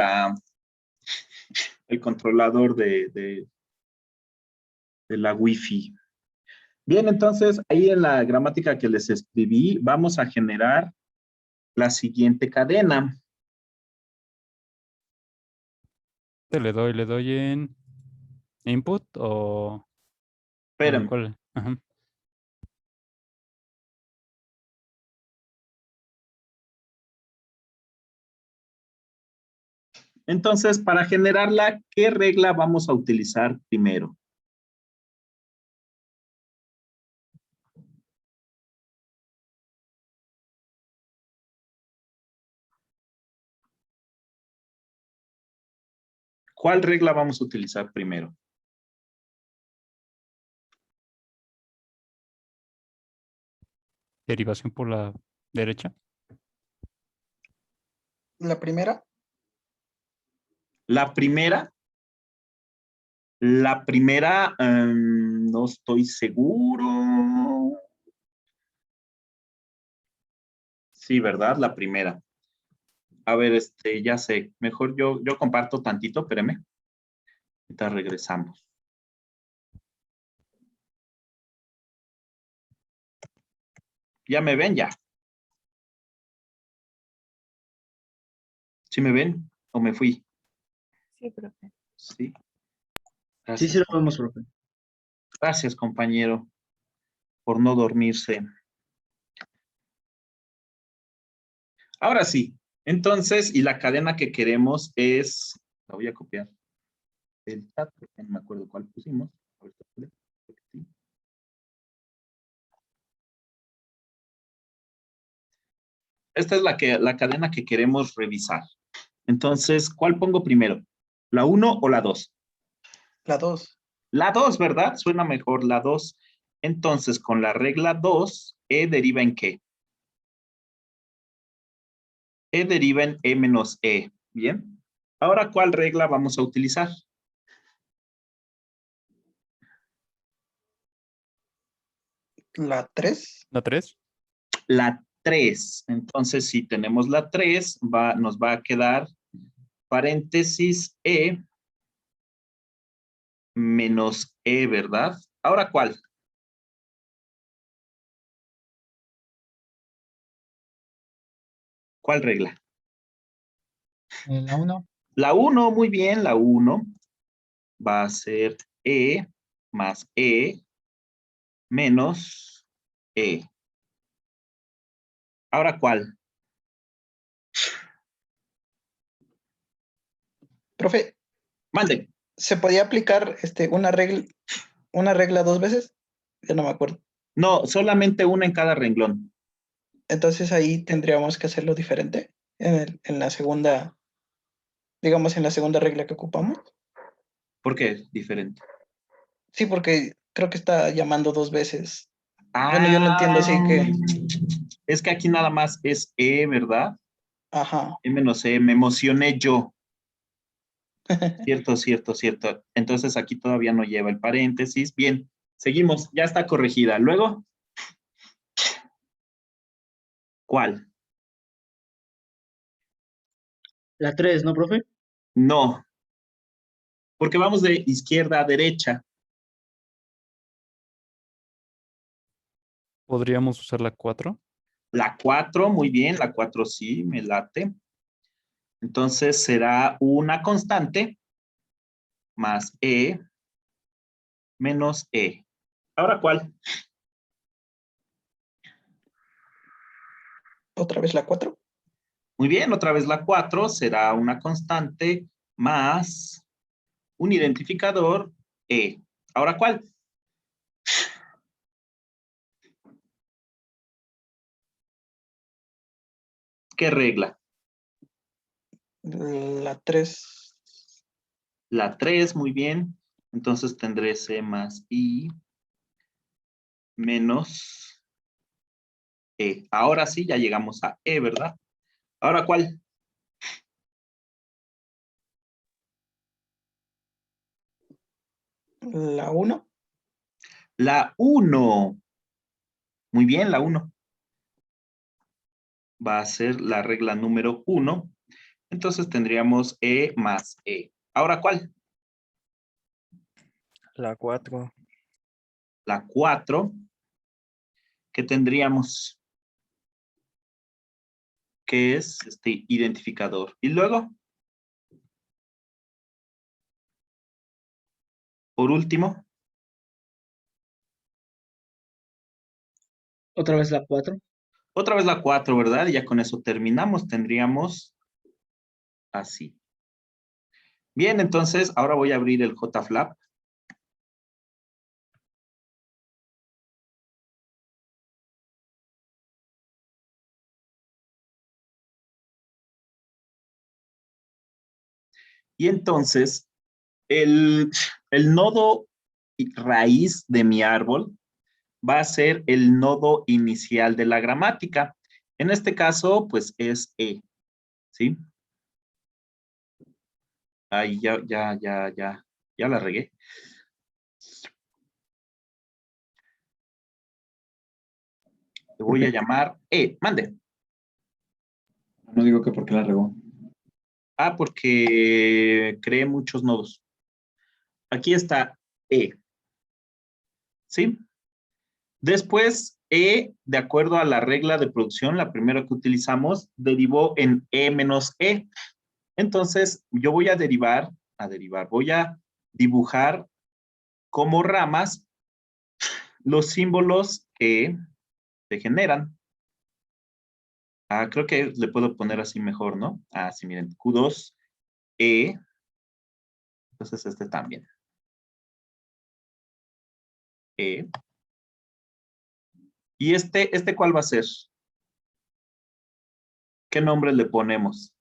S5: el controlador de la Wi-Fi. Bien, entonces ahí en la gramática que les escribí, vamos a generar la siguiente cadena.
S3: ¿Le doy en input o
S5: Espérenme.
S3: cuál? Ajá.
S5: Entonces, para generarla, ¿qué regla vamos a utilizar primero? ¿Cuál regla vamos a utilizar primero?
S3: Derivación por la derecha.
S7: ¿La primera?
S5: La primera, no estoy seguro. Sí, ¿verdad? La primera. A ver, ya sé. Mejor yo comparto tantito, espérame. Ahorita regresamos. ¿Ya me ven ya? ¿Sí me ven o me fui?
S10: Sí, profe.
S5: Sí.
S8: Sí, sí lo vemos, profe.
S5: Gracias, compañero, por no dormirse. Ahora sí. Entonces, y la cadena que queremos es, la voy a copiar del chat, porque no me acuerdo cuál pusimos. Esta es la cadena que queremos revisar. Entonces, ¿cuál pongo primero? ¿La 1 o la 2?
S7: La 2.
S5: La 2, ¿verdad? Suena mejor la 2. Entonces, con la regla 2, E deriva en ¿qué? E deriva en E menos E. Bien. Ahora, ¿cuál regla vamos a utilizar?
S7: La 3.
S3: ¿La 3?
S5: La 3. Entonces, si tenemos la 3, nos va a quedar paréntesis E menos E, ¿verdad? Ahora, ¿cuál? ¿Cuál regla?
S4: La 1.
S5: La 1, muy bien, la 1 va a ser E más E menos E. Ahora, ¿cuál?
S7: Profe,
S5: Mande.
S7: ¿se podía aplicar una regla 2 veces? Ya no me acuerdo.
S5: No, solamente una en cada renglón.
S7: Entonces ahí tendríamos que hacerlo diferente en la segunda, digamos, en la segunda regla que ocupamos.
S5: ¿Por qué? Diferente.
S7: Sí, porque creo que está llamando 2 veces. Bueno, yo lo
S5: Ah,
S7: entiendo así que,
S5: es que aquí nada más es E, ¿verdad?
S7: ajá.
S5: E menos E, me emocioné yo. Cierto, cierto, cierto. Entonces aquí todavía no lleva el paréntesis. Bien, seguimos, ya está corregida. Luego, ¿Cuál?
S8: La 3, ¿no, profe?
S5: No, porque vamos de izquierda a derecha.
S3: ¿Podríamos usar la 4?
S5: La 4, muy bien, la 4 sí, me late. Entonces será una constante más E menos E. ¿Ahora cuál?
S7: Otra vez la 4.
S5: Muy bien, otra vez la 4 será una constante más un identificador E. ¿Ahora cuál? ¿Qué regla?
S7: La 3.
S5: La 3, muy bien. Entonces tendré C más I menos E. Ahora sí, ya llegamos a E, ¿verdad? ¿Ahora cuál?
S7: La 1.
S5: La 1. Muy bien, la 1. Va a ser la regla número 1. Entonces tendríamos E más E. ¿Ahora cuál?
S9: La 4.
S5: La 4. ¿Qué tendríamos? Que es este identificador. Y luego, por último,
S8: Otra vez la 4.
S5: otra vez la 4, ¿verdad? Y ya con eso terminamos. Tendríamos así. Bien, entonces ahora voy a abrir el JFlap. Y entonces, el nodo raíz de mi árbol va a ser el nodo inicial de la gramática. En este caso, pues es E, ¿sí? Ahí ya la regué. Le voy a llamar E. Mande.
S6: No digo que porque la regó.
S5: Ah, porque creé muchos nodos. Aquí está E. ¿Sí? Después, E, de acuerdo a la regla de producción, la primera que utilizamos, derivó en E menos E. Entonces, yo voy a voy a dibujar como ramas los símbolos que se generan. Ah, creo que le puedo poner así mejor, ¿no? Ah, sí, miren, Q2, E. Entonces, este también. E. ¿Y este cuál va a ser? ¿Qué nombre le ponemos?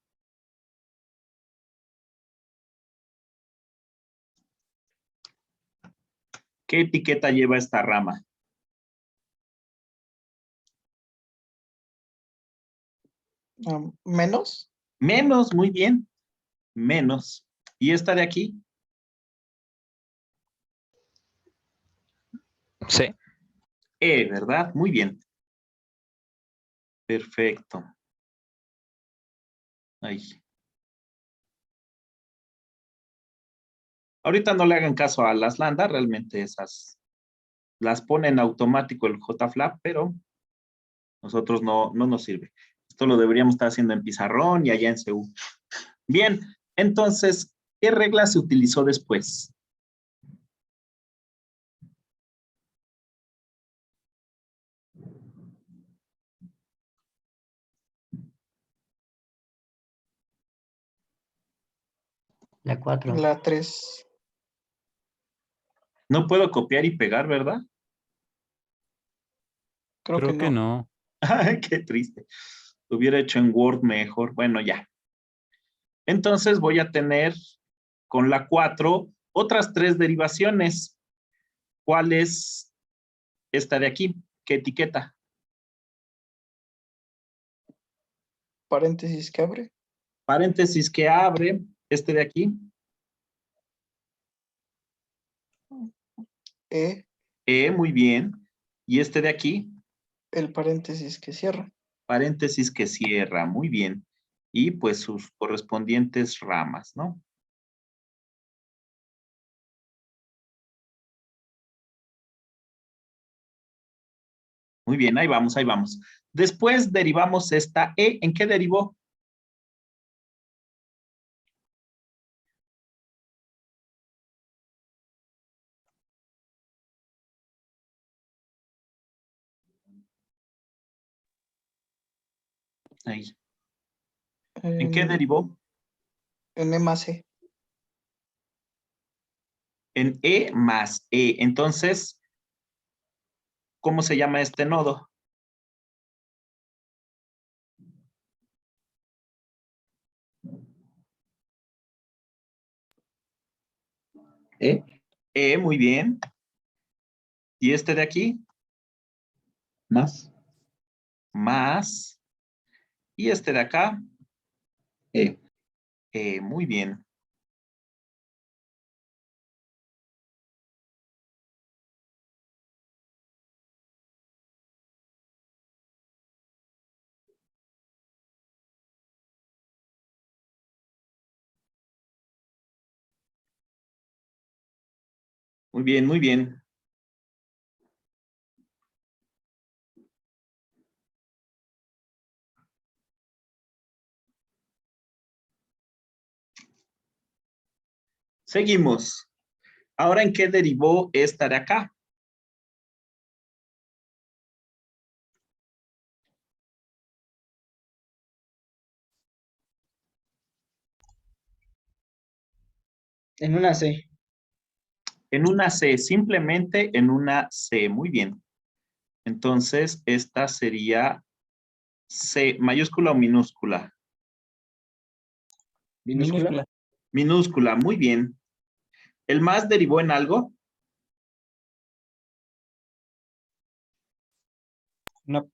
S5: ¿Qué etiqueta lleva esta rama?
S7: Menos.
S5: Menos, muy bien. Menos. ¿Y esta de aquí?
S9: Sí.
S5: E, ¿verdad? Muy bien. Perfecto. Ahí. Ahorita no le hagan caso a las lambda, realmente esas las pone en automático el JFlap, pero nosotros no nos sirve. Esto lo deberíamos estar haciendo en pizarrón y allá en CU. Bien, entonces, ¿qué regla se utilizó después?
S12: La 4.
S7: La 3.
S5: No puedo copiar y pegar, ¿verdad?
S7: Creo
S3: que no.
S5: Ay, qué triste. Lo hubiera hecho en Word mejor. Bueno, ya. Entonces voy a tener con la 4 otras 3 derivaciones. ¿Cuál es esta de aquí? ¿Qué etiqueta?
S7: Paréntesis que abre.
S5: Paréntesis que abre. Este de aquí.
S7: E.
S5: Muy bien. ¿Y este de aquí?
S7: El paréntesis que cierra.
S5: paréntesis que cierra, muy bien. Y pues sus correspondientes ramas, ¿no? Muy bien, ahí vamos, ahí vamos. Después derivamos esta E. ¿En qué derivó? Ahí. ¿En qué derivó?
S7: En E más E.
S5: En E más E. Entonces, ¿cómo se llama este nodo?
S6: E.
S5: E, muy bien. ¿Y este de aquí?
S6: Más.
S5: Más. ¿Y este de acá?
S6: E.
S5: Muy bien. Muy bien, muy bien. Seguimos. Ahora, ¿en qué derivó esta de acá?
S8: En una C.
S5: En una C, simplemente en una C. Muy bien. Entonces, esta sería C, mayúscula o minúscula.
S8: Minúscula.
S5: Minúscula, muy bien. ¿El más derivó en algo?
S8: No.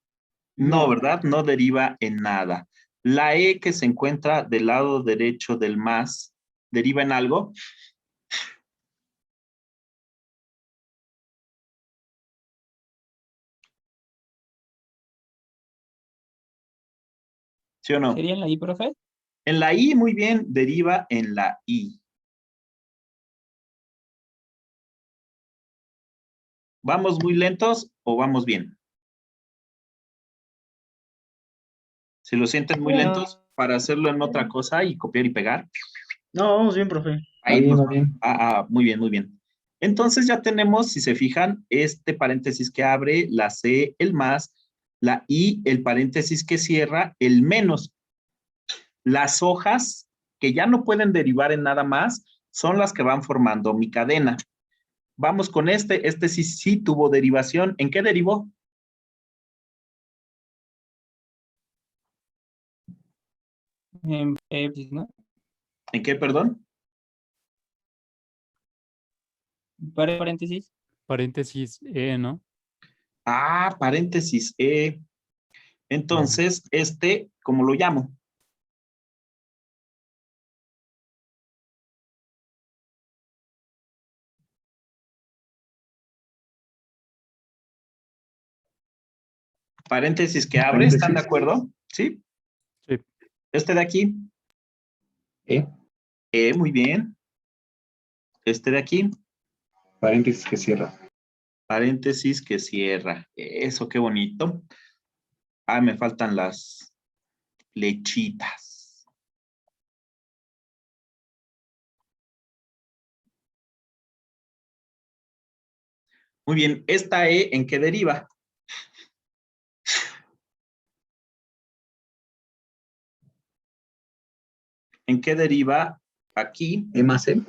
S5: No, ¿verdad? No deriva en nada. La E que se encuentra del lado derecho del más, ¿deriva en algo? ¿Sí o no?
S8: ¿Sería en la I, profe?
S5: En la I, muy bien, deriva en la I. ¿Vamos muy lentos o vamos bien? Si lo sienten muy lentos, para hacerlo en otra cosa y copiar y pegar.
S8: No, vamos bien, profe.
S5: Ahí nos
S6: va
S5: va.
S6: bien.
S5: Muy bien, muy bien. Entonces ya tenemos, si se fijan, este paréntesis que abre, la C, el más, la I, el paréntesis que cierra, el menos. Las hojas que ya no pueden derivar en nada más son las que van formando mi cadena. Vamos con este sí tuvo derivación. ¿En qué derivó?
S8: ¿No?
S5: ¿En qué, perdón?
S8: Paréntesis.
S3: Paréntesis E, ¿no?
S5: Paréntesis E. Entonces, ¿cómo lo llamo? Paréntesis que abre, ¿están de acuerdo? ¿Sí?
S3: Sí.
S5: Este de aquí.
S6: E.
S5: Muy bien. Este de aquí.
S6: Paréntesis que cierra.
S5: Paréntesis que cierra. Eso, qué bonito. Me faltan las flechitas. Muy bien. ¿Esta E en qué deriva? ¿En qué deriva aquí?
S6: E más E.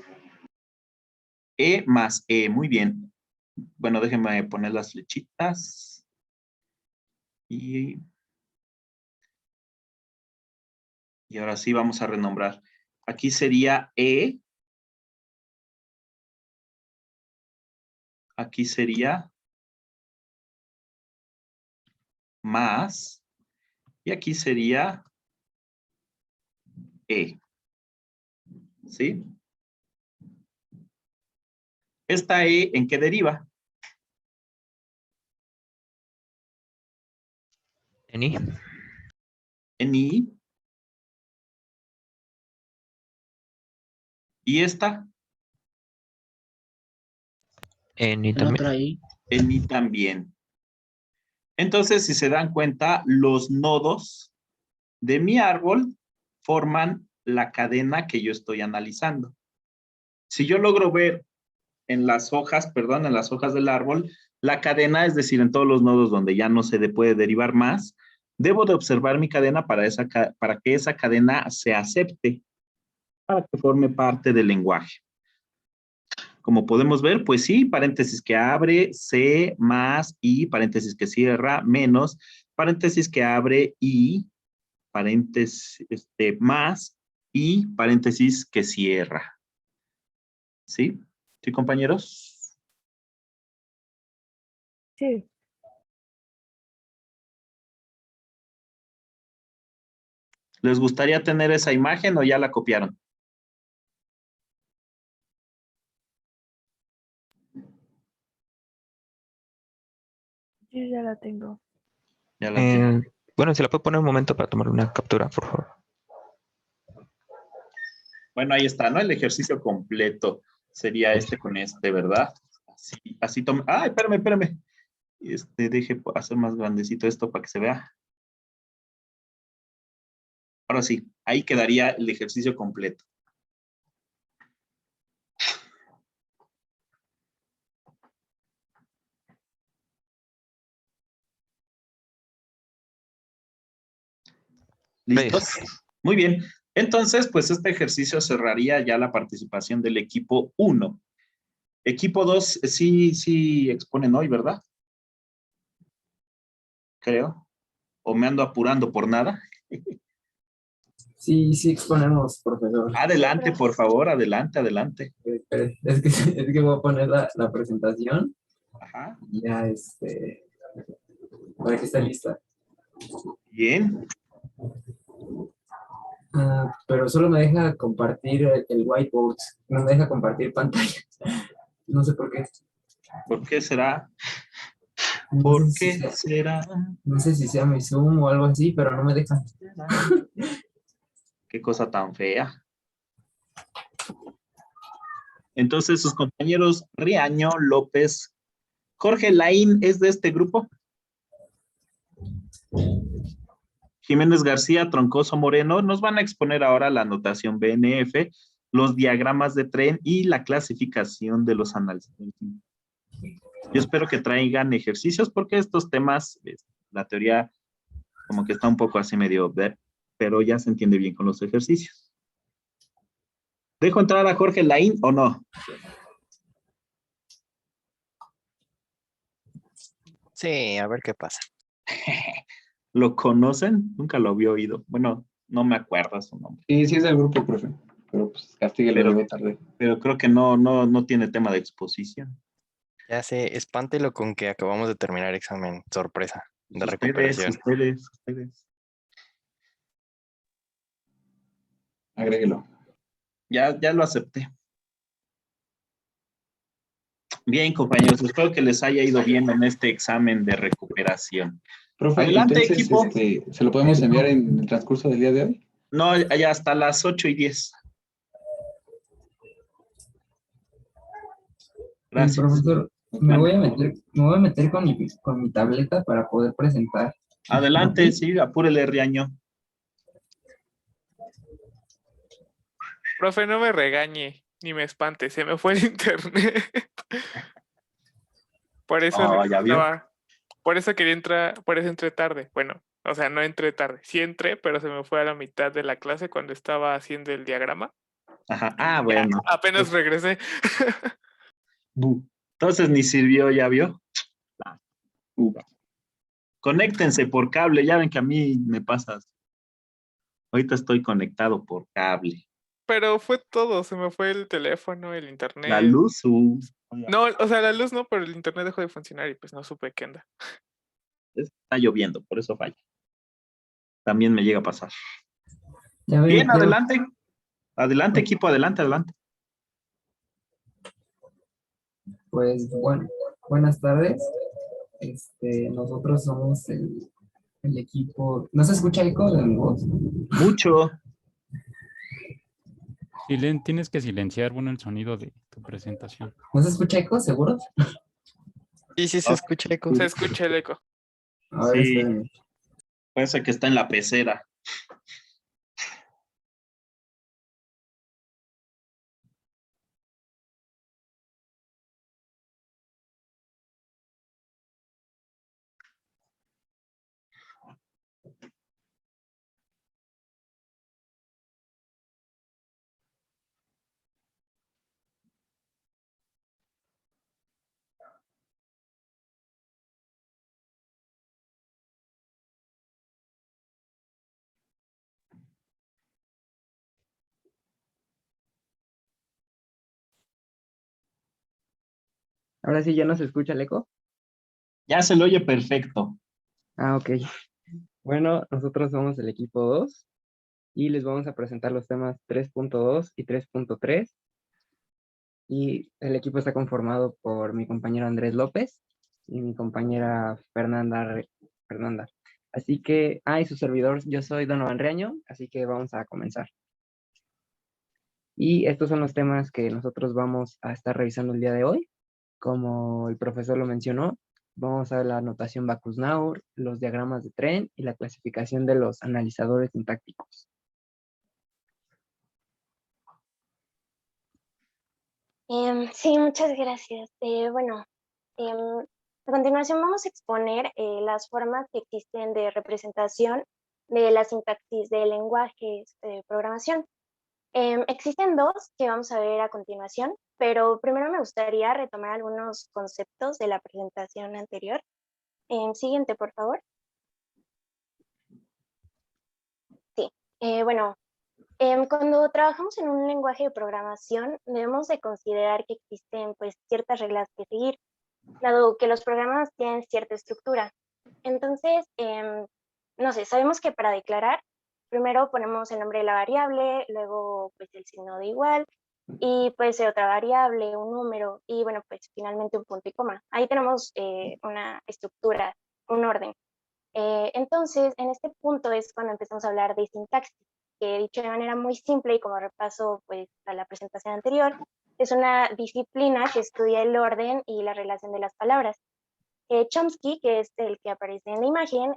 S5: E más E. Muy bien. Bueno, déjenme poner las flechitas. Y ahora sí vamos a renombrar. Aquí sería E. Aquí sería más. Y aquí sería E. ¿Sí? ¿Esta E en qué deriva?
S2: En I.
S5: en I. ¿Y esta?
S9: En I
S8: En
S9: también.
S8: otra I.
S5: En I también. Entonces, si se dan cuenta, los nodos de mi árbol forman la cadena que yo estoy analizando. Si yo logro ver en las hojas, perdón, en las hojas del árbol, la cadena, es decir, en todos los nodos donde ya no se puede derivar más, debo de observar mi cadena para que esa cadena se acepte, para que forme parte del lenguaje. Como podemos ver, pues sí, paréntesis que abre, C más I, paréntesis que cierra, menos, paréntesis que abre I, paréntesis más y paréntesis que cierra. ¿Sí? ¿Sí, compañeros?
S10: Sí.
S5: ¿Les gustaría tener esa imagen o ya la copiaron?
S10: Yo ya la tengo.
S5: Ya la tienen.
S9: Bueno, si la puedo poner un momento para tomar una captura, por favor.
S5: Bueno, ahí está, ¿no? El ejercicio completo sería este con este, ¿verdad? Así toma. ¡Ay, espérame! Deje hacer más grandecito esto para que se vea. Ahora sí, ahí quedaría el ejercicio completo. ¿Listos? Muy bien. Entonces, pues este ejercicio cerraría ya la participación del equipo 1. Equipo 2, sí exponen hoy, ¿verdad? Creo. ¿O me ando apurando por nada?
S13: Sí exponemos, profesor.
S5: Adelante, por favor, adelante.
S13: Espere, es que voy a poner la presentación.
S5: Ajá.
S13: Ya, para que esté lista.
S5: Bien.
S13: Pero solo me deja compartir el whiteboard, no me deja compartir pantalla. No sé por qué.
S5: ¿Por qué será?
S13: No sé si sea mi Zoom o algo así, pero no me deja.
S5: Qué cosa tan fea. Entonces, sus compañeros Riaño, López, Jorge Laín es de este grupo. Jiménez García, Troncoso Moreno, nos van a exponer ahora la notación BNF, los diagramas de tren y la clasificación de los análisis. Yo espero que traigan ejercicios porque estos temas, la teoría como que está un poco así medio, pero ya se entiende bien con los ejercicios. ¿Dejo entrar a Jorge Laín o no?
S9: Sí, a ver qué pasa.
S5: ¿Lo conocen? Nunca lo había oído. Bueno, no me acuerdo su nombre.
S6: Sí es del grupo, profe. Pero pues castíguelo, llegó tarde.
S5: Pero creo que no tiene tema de exposición.
S9: Ya sé, espántelo con que acabamos de terminar examen sorpresa de recuperación.
S5: Ustedes.
S6: Agréguelo.
S5: Ya lo acepté. Bien, compañeros, espero que les haya ido bien en este examen de recuperación.
S6: Profe,
S5: Adelante,
S6: entonces,
S5: equipo.
S6: ¿se lo podemos enviar en el transcurso del día de hoy?
S5: No, ya hasta las 8:10. Gracias.
S13: Profesor, me voy a meter con mi tableta para poder presentar.
S5: Adelante, sí, apúrele, Riaño.
S14: Profe, no me regañe, ni me espante, se me fue el internet. Por eso
S5: ¿ya vio?
S14: por eso quería entrar, por eso entré tarde. Bueno, o sea, no entré tarde. Sí entré, pero se me fue a la mitad de la clase cuando estaba haciendo el diagrama.
S5: Ajá, bueno.
S14: Apenas regresé.
S5: Entonces ni sirvió, ¿ya vio? Conéctense por cable, ya ven que a mí me pasas. Ahorita estoy conectado por cable.
S14: Pero fue todo, se me fue el teléfono, el internet.
S5: La luz.
S14: No, o sea, la luz no, pero el internet dejó de funcionar y pues no supe qué onda.
S5: Está lloviendo, por eso falla. También me llega a pasar.
S13: Bien,
S5: adelante. Adelante, equipo, adelante.
S13: Pues bueno, buenas tardes. Nosotros somos el el equipo... ¿No se escucha eco de mi voz?
S5: Mucho.
S3: Tienes que silenciar, bueno, el sonido de tu presentación.
S13: ¿No se escucha eco, seguro?
S9: Sí, sí, se escucha eco.
S14: Se escucha el eco.
S13: A ver,
S5: Sí,
S13: espérenme.
S5: parece que está en la pecera.
S15: Ahora sí ya no se escucha el eco.
S5: Ya se lo oye perfecto.
S15: Ah, ok. Bueno, nosotros somos el equipo 2 y les vamos a presentar los temas 3.2 y 3.3. Y el equipo está conformado por mi compañero Andrés López y mi compañera Fernanda. Así que, y su servidor, yo soy Donovan Reaño, así que vamos a comenzar. Y estos son los temas que nosotros vamos a estar revisando el día de hoy. Como el profesor lo mencionó, vamos a ver la notación Backus-Naur, los diagramas de tren y la clasificación de los analizadores sintácticos.
S16: Sí, muchas gracias. Bueno, a continuación vamos a exponer las formas que existen de representación de la sintaxis de lenguajes de programación. Existen dos que vamos a ver a continuación, pero primero me gustaría retomar algunos conceptos de la presentación anterior. Siguiente, por favor. Sí, bueno, cuando trabajamos en un lenguaje de programación, debemos de considerar que existen pues ciertas reglas que seguir, dado que los programas tienen cierta estructura. Entonces, no sé, sabemos que para declarar, primero ponemos el nombre de la variable, luego pues el signo de igual, y puede ser otra variable, un número, y bueno, pues finalmente un punto y coma. Ahí tenemos una estructura, un orden. Entonces, en este punto es cuando empezamos a hablar de sintaxis, que dicho de manera muy simple y como repaso pues, a la presentación anterior, es una disciplina que estudia el orden y la relación de las palabras. Chomsky, que es el que aparece en la imagen,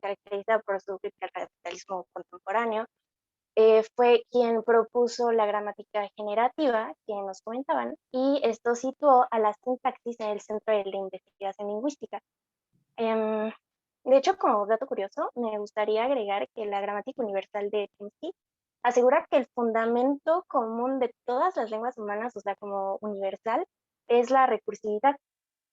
S16: caracterizado por su crítica al capitalismo contemporáneo, fue quien propuso la gramática generativa que nos comentaban, y esto situó a la sintaxis en el centro de la investigación lingüística. De hecho, como dato curioso, me gustaría agregar que la gramática universal de Chomsky asegura que el fundamento común de todas las lenguas humanas, o sea, como universal, es la recursividad.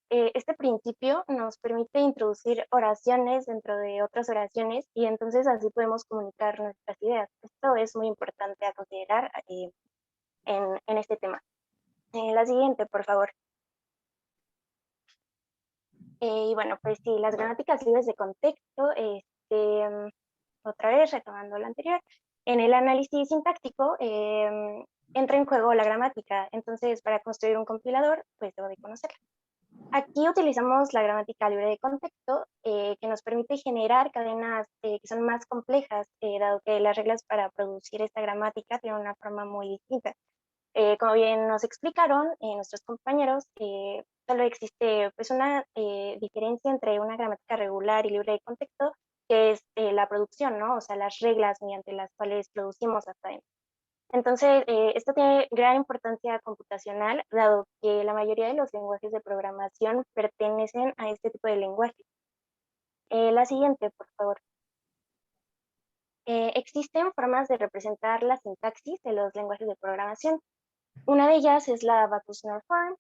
S16: Este principio nos permite introducir oraciones dentro de otras oraciones y entonces así podemos comunicar nuestras ideas. Esto es muy importante a considerar en este tema. La siguiente, por favor. Y bueno, pues sí, las gramáticas libres de contexto, otra vez retomando lo anterior, en el análisis sintáctico entra en juego la gramática, entonces para construir un compilador, pues debo de conocerla. Aquí utilizamos la gramática libre de contexto, que nos permite generar cadenas que son más complejas, dado que las reglas para producir esta gramática tienen una forma muy distinta. Como bien nos explicaron nuestros compañeros, solo existe pues, una diferencia entre una gramática regular y libre de contexto, que es la producción, ¿no? O sea, las reglas mediante las cuales producimos las cadenas. Entonces, esto tiene gran importancia computacional, dado que la mayoría de los lenguajes de programación pertenecen a este tipo de lenguaje. La siguiente, por favor. Existen formas de representar la sintaxis de los lenguajes de programación. Una de ellas es la Backus-Naur form,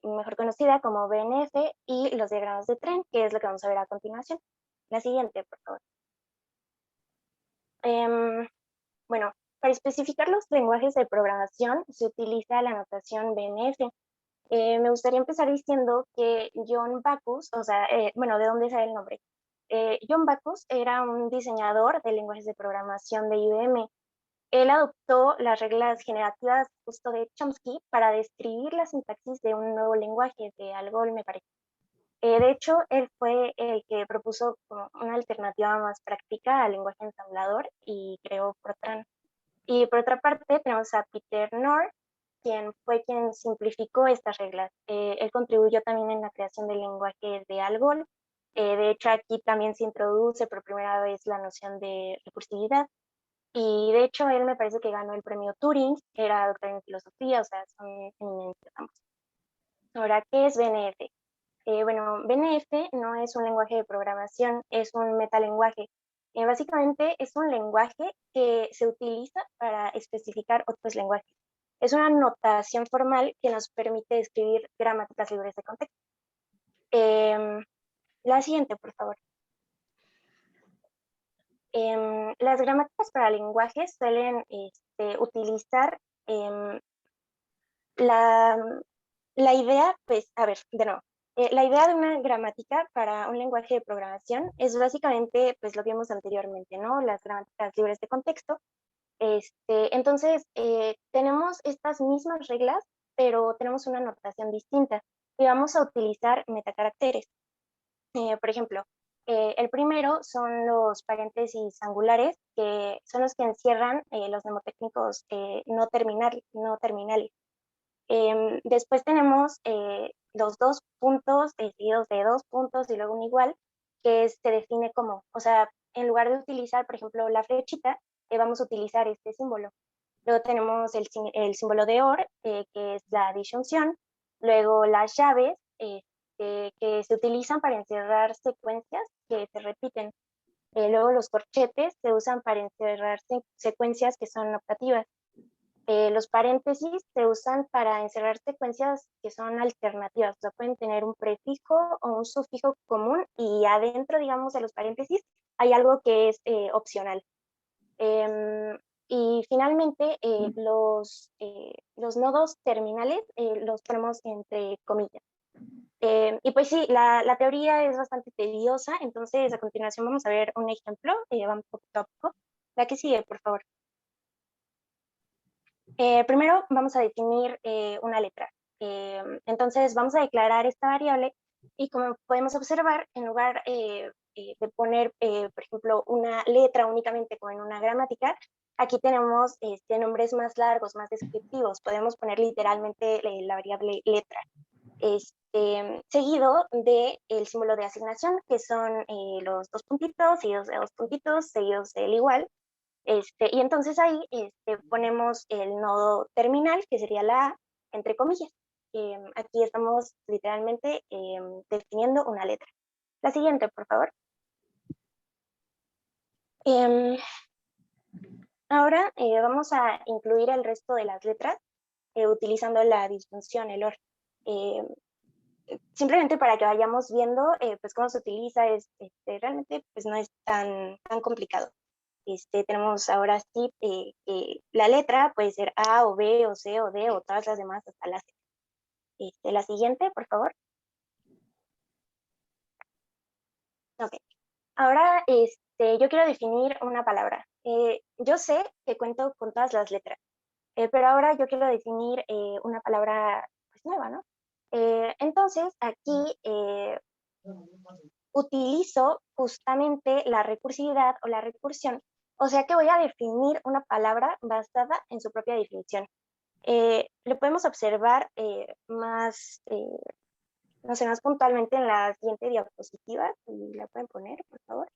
S16: mejor conocida como BNF, y los diagramas de tren, que es lo que vamos a ver a continuación. La siguiente, por favor. Bueno, para especificar los lenguajes de programación se utiliza la notación BNF. Me gustaría empezar diciendo que John Backus, o sea, bueno, ¿de dónde sale el nombre? John Backus era un diseñador de lenguajes de programación de IBM. Él adoptó las reglas generativas justo de Chomsky para describir la sintaxis de un nuevo lenguaje, de Algol, me parece. De hecho, él fue el que propuso como una alternativa más práctica al lenguaje ensamblador y creó Fortran. Y por otra parte tenemos a Peter North, quien fue quien simplificó estas reglas. Él contribuyó también en la creación del lenguaje de Algol. De hecho, aquí también se introduce por primera vez la noción de recursividad. Y de hecho, él me parece que ganó el premio Turing, era doctor en filosofía, o sea, son eminentes ambos. Ahora, ¿qué es BNF? Bueno, BNF no es un lenguaje de programación, es un metalenguaje. Básicamente es un lenguaje que se utiliza para especificar otros lenguajes. Es una notación formal que nos permite escribir gramáticas libres de contexto. La siguiente, por favor. Las gramáticas para lenguajes suelen utilizar la idea, pues, a ver, de nuevo. La idea de una gramática para un lenguaje de programación es básicamente, pues, lo que vimos anteriormente, ¿no? Las gramáticas libres de contexto. Entonces, tenemos estas mismas reglas, pero tenemos una notación distinta y vamos a utilizar metacaracteres. Por ejemplo, el primero son los paréntesis angulares, que son los que encierran los mnemotécnicos no terminales. Después tenemos los dos puntos seguidos de dos puntos y luego un igual, que se define como, o sea, en lugar de utilizar, por ejemplo, la flechita, vamos a utilizar este símbolo. Luego tenemos el símbolo de OR, que es la disyunción. Luego las llaves, que se utilizan para encerrar secuencias que se repiten. Luego los corchetes se usan para encerrar secuencias que son optativas. Los paréntesis se usan para encerrar secuencias que son alternativas, o sea, pueden tener un prefijo o un sufijo común y adentro, digamos, de los paréntesis hay algo que es opcional. Y finalmente, los nodos terminales los ponemos entre comillas. Y pues sí, la teoría es bastante tediosa, entonces a continuación vamos a ver un ejemplo, vamos poquito a poco. La que sigue, por favor. Primero vamos a definir una letra. Entonces vamos a declarar esta variable y como podemos observar, en lugar de poner, por ejemplo, una letra únicamente como en una gramática, aquí tenemos nombres más largos, más descriptivos. Podemos poner literalmente la variable letra. Seguido del símbolo de asignación, que son los dos puntitos, seguidos de dos puntitos, seguidos del igual. Y entonces ahí ponemos el nodo terminal, que sería la A, entre comillas. Aquí estamos literalmente definiendo una letra. La siguiente, por favor. Ahora vamos a incluir el resto de las letras utilizando la disyunción, el OR. Simplemente para que vayamos viendo pues cómo se utiliza, realmente pues no es tan complicado. Tenemos ahora sí la letra puede ser A o B o C o D o todas las demás hasta la C. La siguiente, por favor. Ok. Ahora yo quiero definir una palabra. Yo sé que cuento con todas las letras, pero ahora yo quiero definir una palabra pues, nueva, ¿no? Entonces, aquí utilizo justamente la recursividad o la recursión, o sea que voy a definir una palabra basada en su propia definición. Lo podemos observar más, no sé, más puntualmente en la siguiente diapositiva, si la pueden poner, por favor.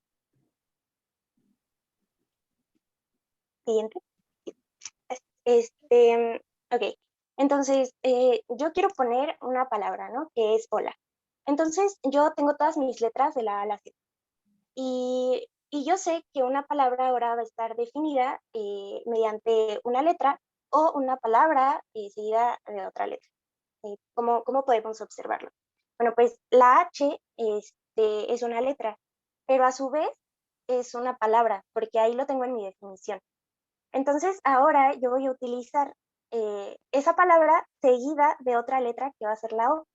S16: Siguiente. Ok, entonces yo quiero poner una palabra, ¿no? Que es hola. Entonces yo tengo todas mis letras de la A a la Z. Y yo sé que una palabra ahora va a estar definida mediante una letra o una palabra seguida de otra letra. ¿Cómo podemos observarlo? Bueno, pues la H es una letra, pero a su vez es una palabra, porque ahí lo tengo en mi definición. Entonces ahora yo voy a utilizar esa palabra seguida de otra letra que va a ser la O.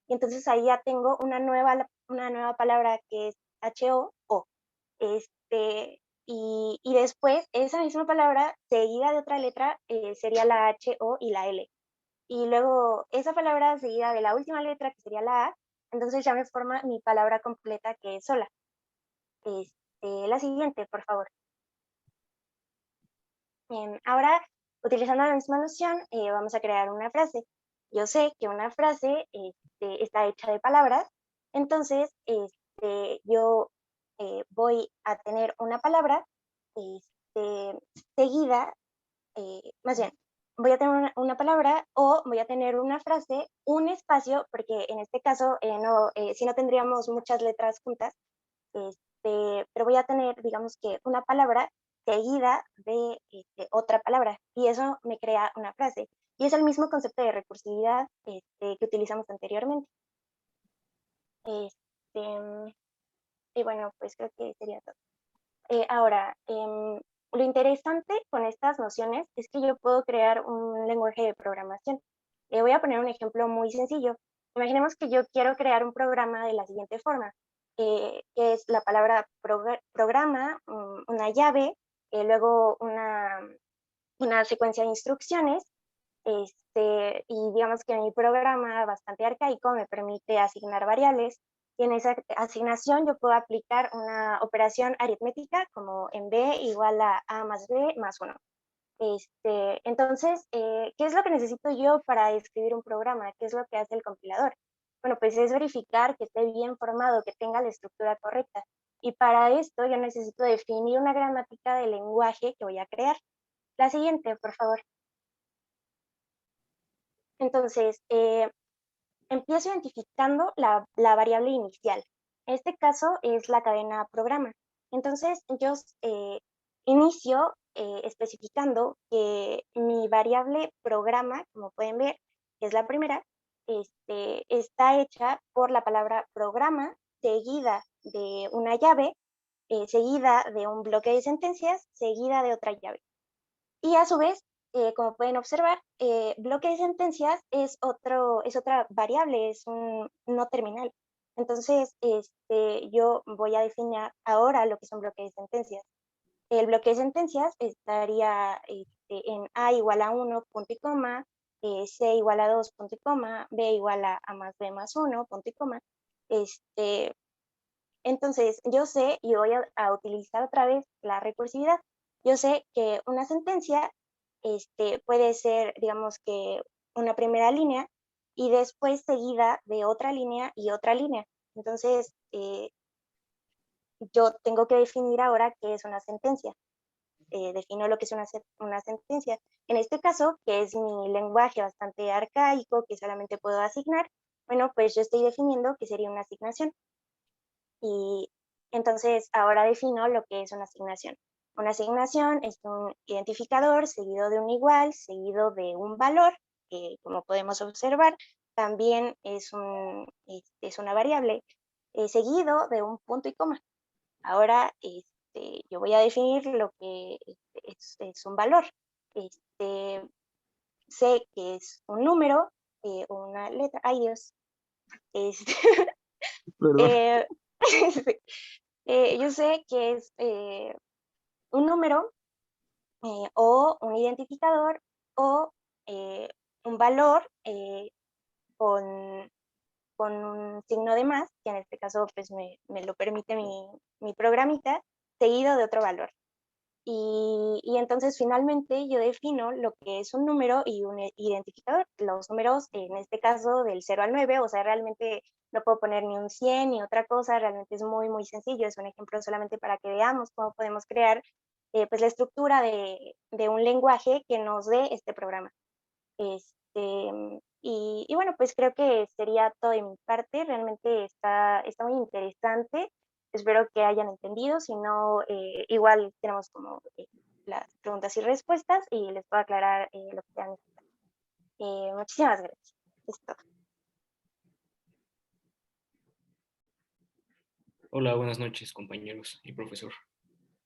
S16: Y entonces ahí ya tengo una nueva palabra que es HO, O. Y después esa misma palabra seguida de otra letra sería la H, O y la L. Y luego esa palabra seguida de la última letra que sería la A, Entonces ya me forma mi palabra completa, que es sola. La siguiente, por favor. Ahora, utilizando la misma noción, vamos a crear una frase. Yo sé que una frase está hecha de palabras, entonces yo voy a tener una palabra seguida, más bien, voy a tener una palabra o voy a tener una frase, un espacio, porque en este caso si no tendríamos muchas letras juntas, pero voy a tener, digamos que una palabra seguida de otra palabra, y eso me crea una frase. Y es el mismo concepto de recursividad que utilizamos anteriormente. Y bueno, pues creo que sería todo. Ahora, lo interesante con estas nociones es que yo puedo crear un lenguaje de programación. Voy a poner un ejemplo muy sencillo. Imaginemos que yo quiero crear un programa de la siguiente forma, que es la palabra programa, una llave, luego una secuencia de instrucciones, y digamos que mi programa bastante arcaico me permite asignar variables, y en esa asignación yo puedo aplicar una operación aritmética como en b igual a más b más 1. Entonces, ¿qué es lo que necesito yo para escribir un programa? ¿Qué es lo que hace el compilador? Bueno, pues es verificar que esté bien formado, que tenga la estructura correcta. Y para esto yo necesito definir una gramática del lenguaje que voy a crear. La siguiente, por favor. Entonces, empiezo identificando la variable inicial. En este caso es la cadena programa. Entonces, yo inicio especificando que mi variable programa, como pueden ver, que es la primera, está hecha por la palabra programa, seguida de una llave, seguida de un bloque de sentencias, seguida de otra llave. Y a su vez, como pueden observar, bloque de sentencias es otra variable, es un no terminal. Entonces, yo voy a definir ahora lo que es un bloque de sentencias. El bloque de sentencias estaría en A igual a 1, punto y coma, C igual a 2, punto y coma, B igual a más B más 1, punto y coma. Entonces, yo sé, y voy a utilizar otra vez la recursividad. Yo sé que una sentencia puede ser, digamos que una primera línea y después seguida de otra línea y otra línea. Entonces, yo tengo que definir ahora qué es una sentencia. Defino lo que es una sentencia. En este caso, que es mi lenguaje bastante arcaico, que solamente puedo asignar, bueno, pues yo estoy definiendo qué sería una asignación. Y entonces ahora defino lo que es una asignación. Una asignación es un identificador seguido de un igual, seguido de un valor, que como podemos observar, también es una variable, seguido de un punto y coma. Ahora yo voy a definir lo que es un valor. Sé que es un número, una letra, ay Dios,
S15: Perdón.
S16: yo sé que es un número o un identificador o un valor con un signo de más, que en este caso pues me lo permite mi programita, seguido de otro valor. Y entonces finalmente yo defino lo que es un número y un identificador. Los números, en este caso del 0 al 9, o sea, realmente no puedo poner ni un 100 ni otra cosa, realmente es muy, muy sencillo. Es un ejemplo solamente para que veamos cómo podemos crear pues la estructura de un lenguaje que nos dé este programa. Y bueno, pues creo que sería todo de mi parte. Realmente está muy interesante. Espero que hayan entendido. Si no, igual tenemos como las preguntas y respuestas y les puedo aclarar lo que sean necesarios. Muchísimas gracias. Es todo.
S17: Hola, buenas noches, compañeros y profesor.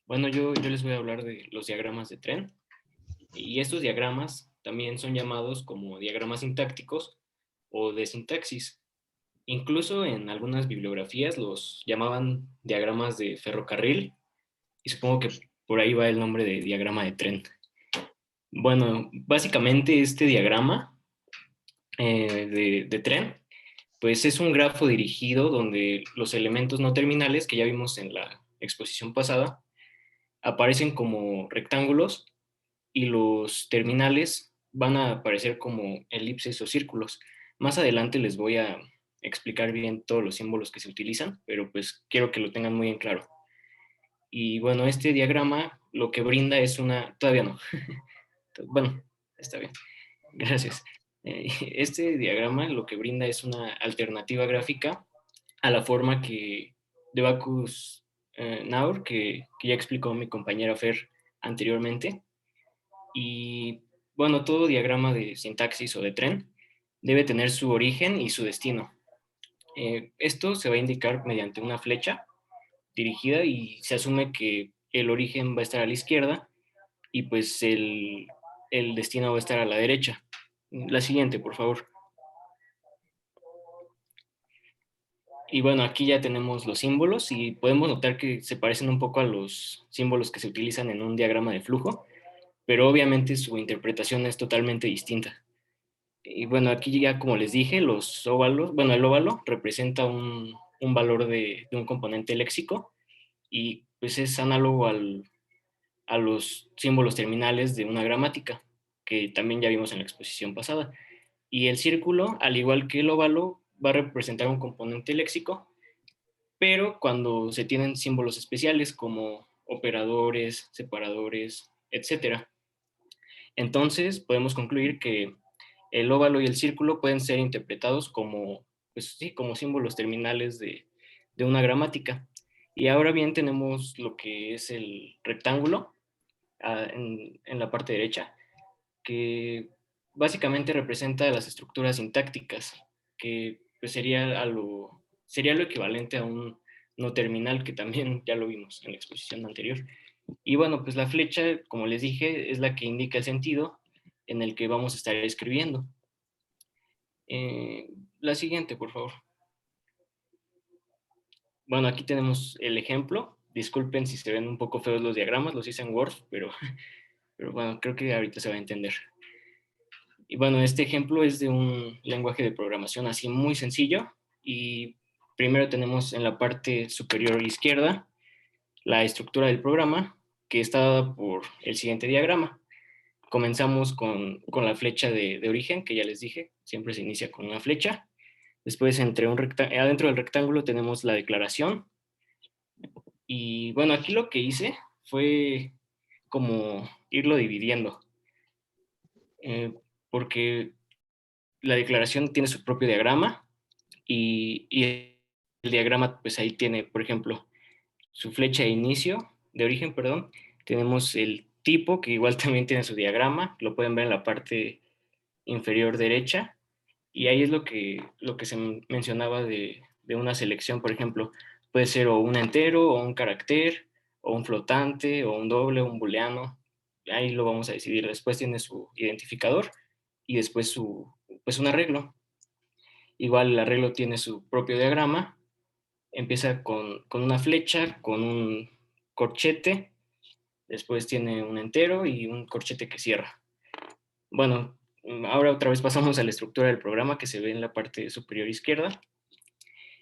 S17: Bueno, yo les voy a hablar de los diagramas de tren. Y estos diagramas también son llamados como diagramas sintácticos o de sintaxis. Incluso en algunas bibliografías los llamaban diagramas de ferrocarril y supongo que por ahí va el nombre de diagrama de tren. Bueno, básicamente este diagrama de tren pues es un grafo dirigido donde los elementos no terminales que ya vimos en la exposición pasada aparecen como rectángulos y los terminales van a aparecer como elipses o círculos. Más adelante les voy a explicar bien todos los símbolos que se utilizan, pero pues quiero que lo tengan muy en claro. Y bueno, este diagrama lo que brinda es una... Todavía no. Bueno, está bien. Gracias. Este diagrama lo que brinda es una alternativa gráfica a la forma que de Backus-Naur, que ya explicó mi compañera Fer anteriormente. Y bueno, todo diagrama de sintaxis o de tren debe tener su origen y su destino. Esto se va a indicar mediante una flecha dirigida y se asume que el origen va a estar a la izquierda y pues el destino va a estar a la derecha. La siguiente, por favor. Y bueno, aquí ya tenemos los símbolos y podemos notar que se parecen un poco a los símbolos que se utilizan en un diagrama de flujo, pero obviamente su interpretación es totalmente distinta. Y bueno, aquí ya como les dije, los óvalos, bueno, el óvalo representa un valor de un componente léxico y pues es análogo a los símbolos terminales de una gramática, que también ya vimos en la exposición pasada. Y el círculo, al igual que el óvalo, va a representar un componente léxico, pero cuando se tienen símbolos especiales como operadores, separadores, etc. Entonces podemos concluir que el óvalo y el círculo pueden ser interpretados como, pues, sí, como símbolos terminales de una gramática. Y ahora bien tenemos lo que es el rectángulo en la parte derecha, que básicamente representa las estructuras sintácticas, que pues, sería lo equivalente a un no terminal, que también ya lo vimos en la exposición anterior. Y bueno, pues la flecha, como les dije, es la que indica el sentido en el que vamos a estar escribiendo. La siguiente, por favor. Bueno, aquí tenemos el ejemplo. Disculpen si se ven un poco feos los diagramas, los hice en Word, pero bueno, creo que ahorita se va a entender. Y bueno, este ejemplo es de un lenguaje de programación así muy sencillo. Y primero tenemos en la parte superior izquierda la estructura del programa, que está dada por el siguiente diagrama. Comenzamos con la flecha de origen, que ya les dije, siempre se inicia con una flecha. Después, adentro del rectángulo tenemos la declaración. Y bueno, aquí lo que hice fue como irlo dividiendo. Porque la declaración tiene su propio diagrama y el diagrama, pues ahí tiene, por ejemplo, su flecha de inicio, de origen, perdón. Tenemos el tipo, que igual también tiene su diagrama, lo pueden ver en la parte inferior derecha. Y ahí es lo que se mencionaba de una selección, por ejemplo, puede ser o un entero, o un carácter, o un flotante, o un doble, o un booleano. Ahí lo vamos a decidir. Después tiene su identificador y después pues un arreglo. Igual el arreglo tiene su propio diagrama. Empieza con una flecha, con un corchete, después tiene un entero y un corchete que cierra. Bueno, ahora otra vez pasamos a la estructura del programa que se ve en la parte superior izquierda.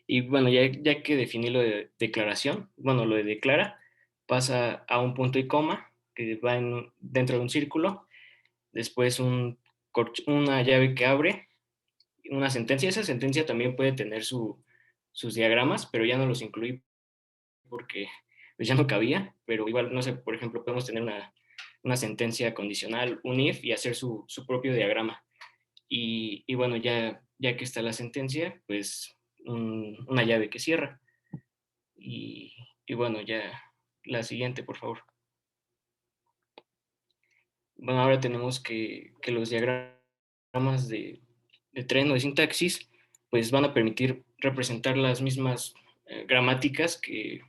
S17: Y bueno, ya que definí lo de declaración, bueno, lo de declara, pasa a un punto y coma que va dentro de un círculo, después una llave que abre, una sentencia. Esa sentencia también puede tener sus diagramas, pero ya no los incluí porque pues, ya no cabía, pero igual, no sé, por ejemplo, podemos tener una sentencia condicional, un if, y hacer su propio diagrama. Y bueno, ya que está la sentencia, pues una llave que cierra. Y bueno, ya la siguiente, por favor. Bueno, ahora tenemos que los diagramas de tren o de sintaxis, pues van a permitir representar las mismas gramáticas que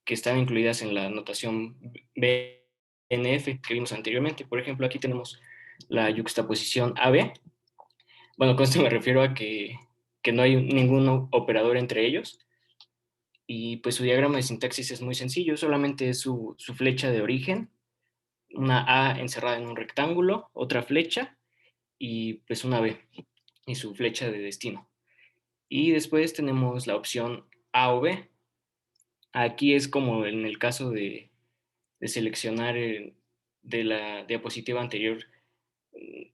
S17: están incluidas en la notación BNF que vimos anteriormente. Por ejemplo, aquí tenemos la yuxtaposición AB. Bueno, con esto me refiero a que no hay ningún operador entre ellos. Y pues su diagrama de sintaxis es muy sencillo, solamente es su flecha de origen, una A encerrada en un rectángulo, otra flecha y pues una B y su flecha de destino. Y después tenemos la opción A o B. Aquí es como en el caso de seleccionar de la diapositiva anterior.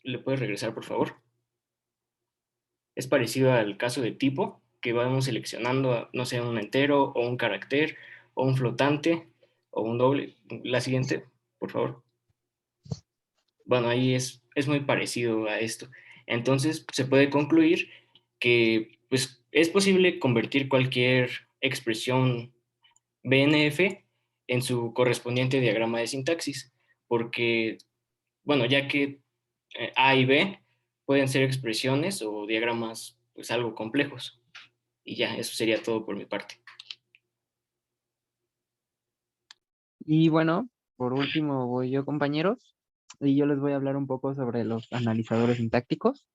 S17: ¿Le puedes regresar, por favor? Es parecido al caso de tipo, que vamos seleccionando, no sé, un entero o un carácter o un flotante o un doble. La siguiente, por favor. Bueno, ahí es muy parecido a esto. Entonces, se puede concluir que pues, es posible convertir cualquier expresión BNF en su correspondiente diagrama de sintaxis, porque, bueno, ya que A y B pueden ser expresiones o diagramas pues algo complejos. Y ya, eso sería todo por mi parte.
S15: Y bueno, por último voy yo, compañeros, y yo les voy a hablar un poco sobre los analizadores sintácticos,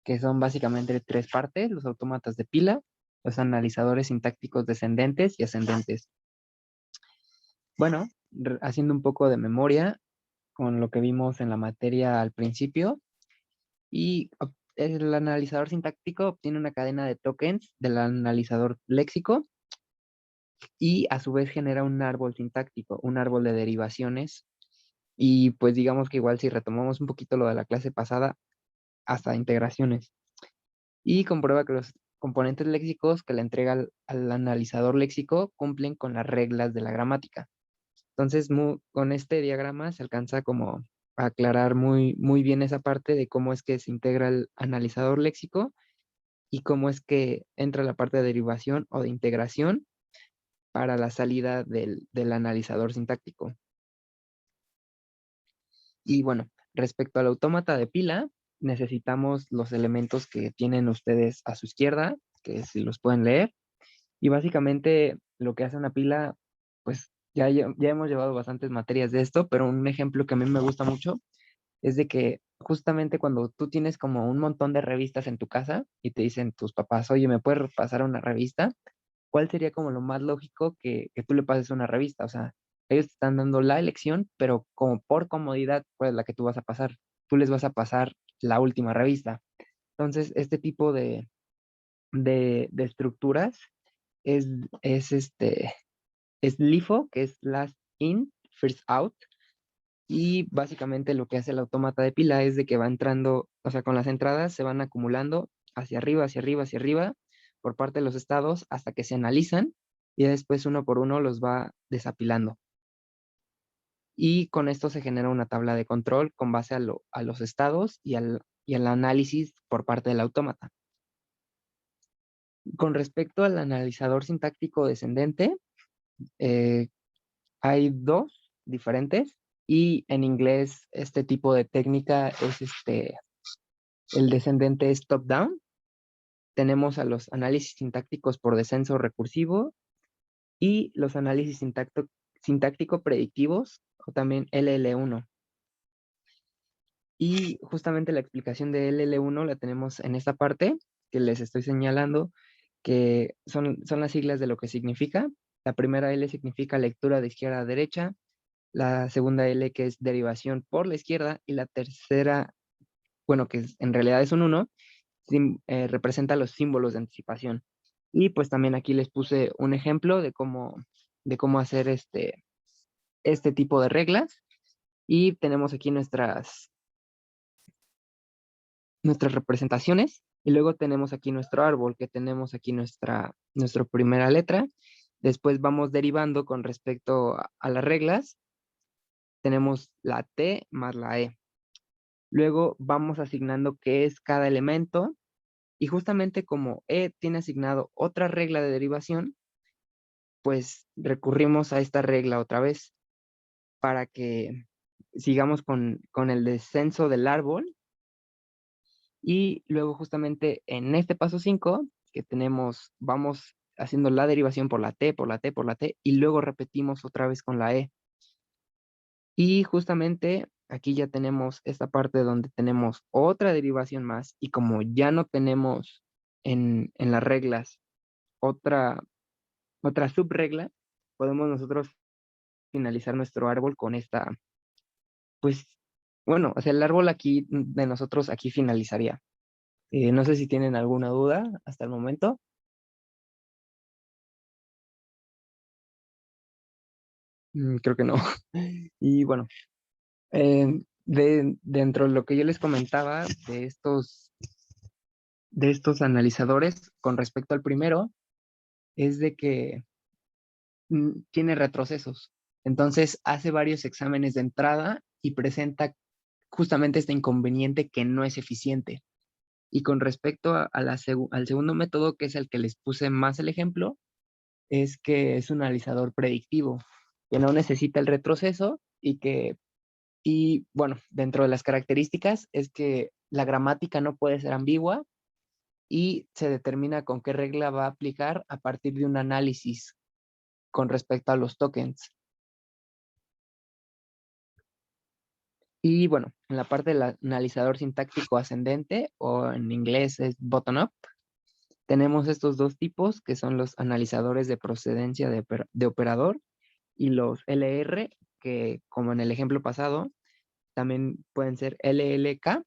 S15: que son básicamente tres partes: los autómatas de pila, los analizadores sintácticos descendentes y ascendentes. Bueno, haciendo un poco de memoria con lo que vimos en la materia al principio, y el analizador sintáctico obtiene una cadena de tokens del analizador léxico y a su vez genera un árbol sintáctico, un árbol de derivaciones. Y pues digamos que igual si retomamos un poquito lo de la clase pasada, hasta integraciones. Y comprueba que los componentes léxicos que le entrega al analizador léxico cumplen con las reglas de la gramática. Entonces, con este diagrama se alcanza como a aclarar muy bien esa parte de cómo es que se integra el analizador léxico y cómo es que entra la parte de derivación o de integración para la salida del analizador sintáctico. Y bueno, respecto al autómata de pila, necesitamos los elementos que tienen ustedes a su izquierda, que si los pueden leer. Y básicamente lo que hace una pila, pues ya hemos llevado bastantes materias de esto, pero un ejemplo que a mí me gusta mucho es de que justamente cuando tú tienes como un montón de revistas en tu casa y te dicen tus papás, oye, ¿me puedes pasar una revista? ¿Cuál sería como lo más lógico que tú le pases una revista? O sea, ellos te están dando la elección, pero como por comodidad, ¿cuál es la que tú vas a pasar? Tú les vas a pasar la última revista. Entonces, este tipo de estructuras es, es LIFO, que es last in, first out. Y básicamente lo que hace el autómata de pila es de que va entrando, o sea, con las entradas se van acumulando hacia arriba, hacia arriba, hacia arriba, por parte de los estados, hasta que se analizan y después uno por uno los va desapilando. Y con esto se genera una tabla de control con base a los estados y al análisis por parte del autómata. Con respecto al analizador sintáctico descendente, hay dos diferentes. Y en inglés, este tipo de técnica es el descendente es top-down. Tenemos a los análisis sintácticos por descenso recursivo y los análisis sintáctico predictivos, o también LL1. Y justamente la explicación de LL1 la tenemos en esta parte que les estoy señalando, que son las siglas de lo que significa. La primera L significa lectura de izquierda a derecha, la segunda L que es derivación por la izquierda y la tercera, bueno, que en realidad es un 1, representa los símbolos de anticipación. Y pues también aquí les puse un ejemplo de cómo hacer este tipo de reglas. Y tenemos aquí nuestras representaciones. Y luego tenemos aquí nuestro árbol, que tenemos aquí nuestra primera letra. Después vamos derivando con respecto a las reglas. Tenemos la T más la E. Luego vamos asignando qué es cada elemento. Y justamente como E tiene asignado otra regla de derivación, pues recurrimos a esta regla otra vez para que sigamos con el descenso del árbol. Y luego justamente en este paso 5 que tenemos, vamos haciendo la derivación por la T, por la T, por la T, y luego repetimos otra vez con la E. Y justamente aquí ya tenemos esta parte donde tenemos otra derivación más, y como ya no tenemos en las reglas otra subregla, podemos nosotros finalizar nuestro árbol con esta, pues, bueno, o sea, el árbol aquí de nosotros aquí finalizaría. No sé si tienen alguna duda hasta el momento. Creo que no. Y bueno, dentro de lo que yo les comentaba de estos analizadores con respecto al primero, es de que tiene retrocesos. Entonces hace varios exámenes de entrada y presenta justamente este inconveniente que no es eficiente. Y con respecto al segundo método, que es el que les puse más el ejemplo, es que es un analizador predictivo, que no necesita el retroceso y bueno, dentro de las características es que la gramática no puede ser ambigua y se determina con qué regla va a aplicar a partir de un análisis con respecto a los tokens. Y bueno, en la parte del analizador sintáctico ascendente, o en inglés es bottom-up, tenemos estos dos tipos que son los analizadores de procedencia de operador y los LR, que como en el ejemplo pasado, también pueden ser LLK.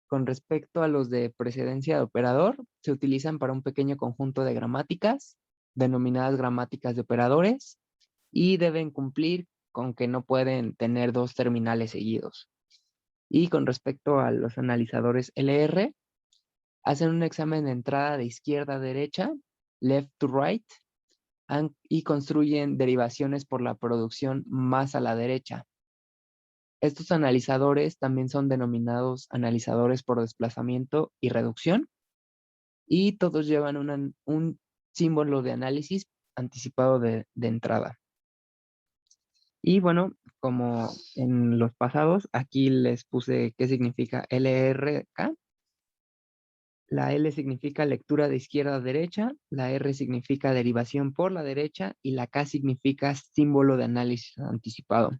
S15: Con respecto a los de precedencia de operador, se utilizan para un pequeño conjunto de gramáticas, denominadas gramáticas de operadores, y deben cumplir con que no pueden tener dos terminales seguidos. Y con respecto a los analizadores LR, hacen un examen de entrada de izquierda a derecha, left to right, y construyen derivaciones por la producción más a la derecha. Estos analizadores también son denominados analizadores por desplazamiento y reducción, y todos llevan un símbolo de análisis anticipado de entrada. Y bueno, como en los pasados, aquí les puse qué significa LRK. La L significa lectura de izquierda a derecha, la R significa derivación por la derecha y la K significa símbolo de análisis anticipado.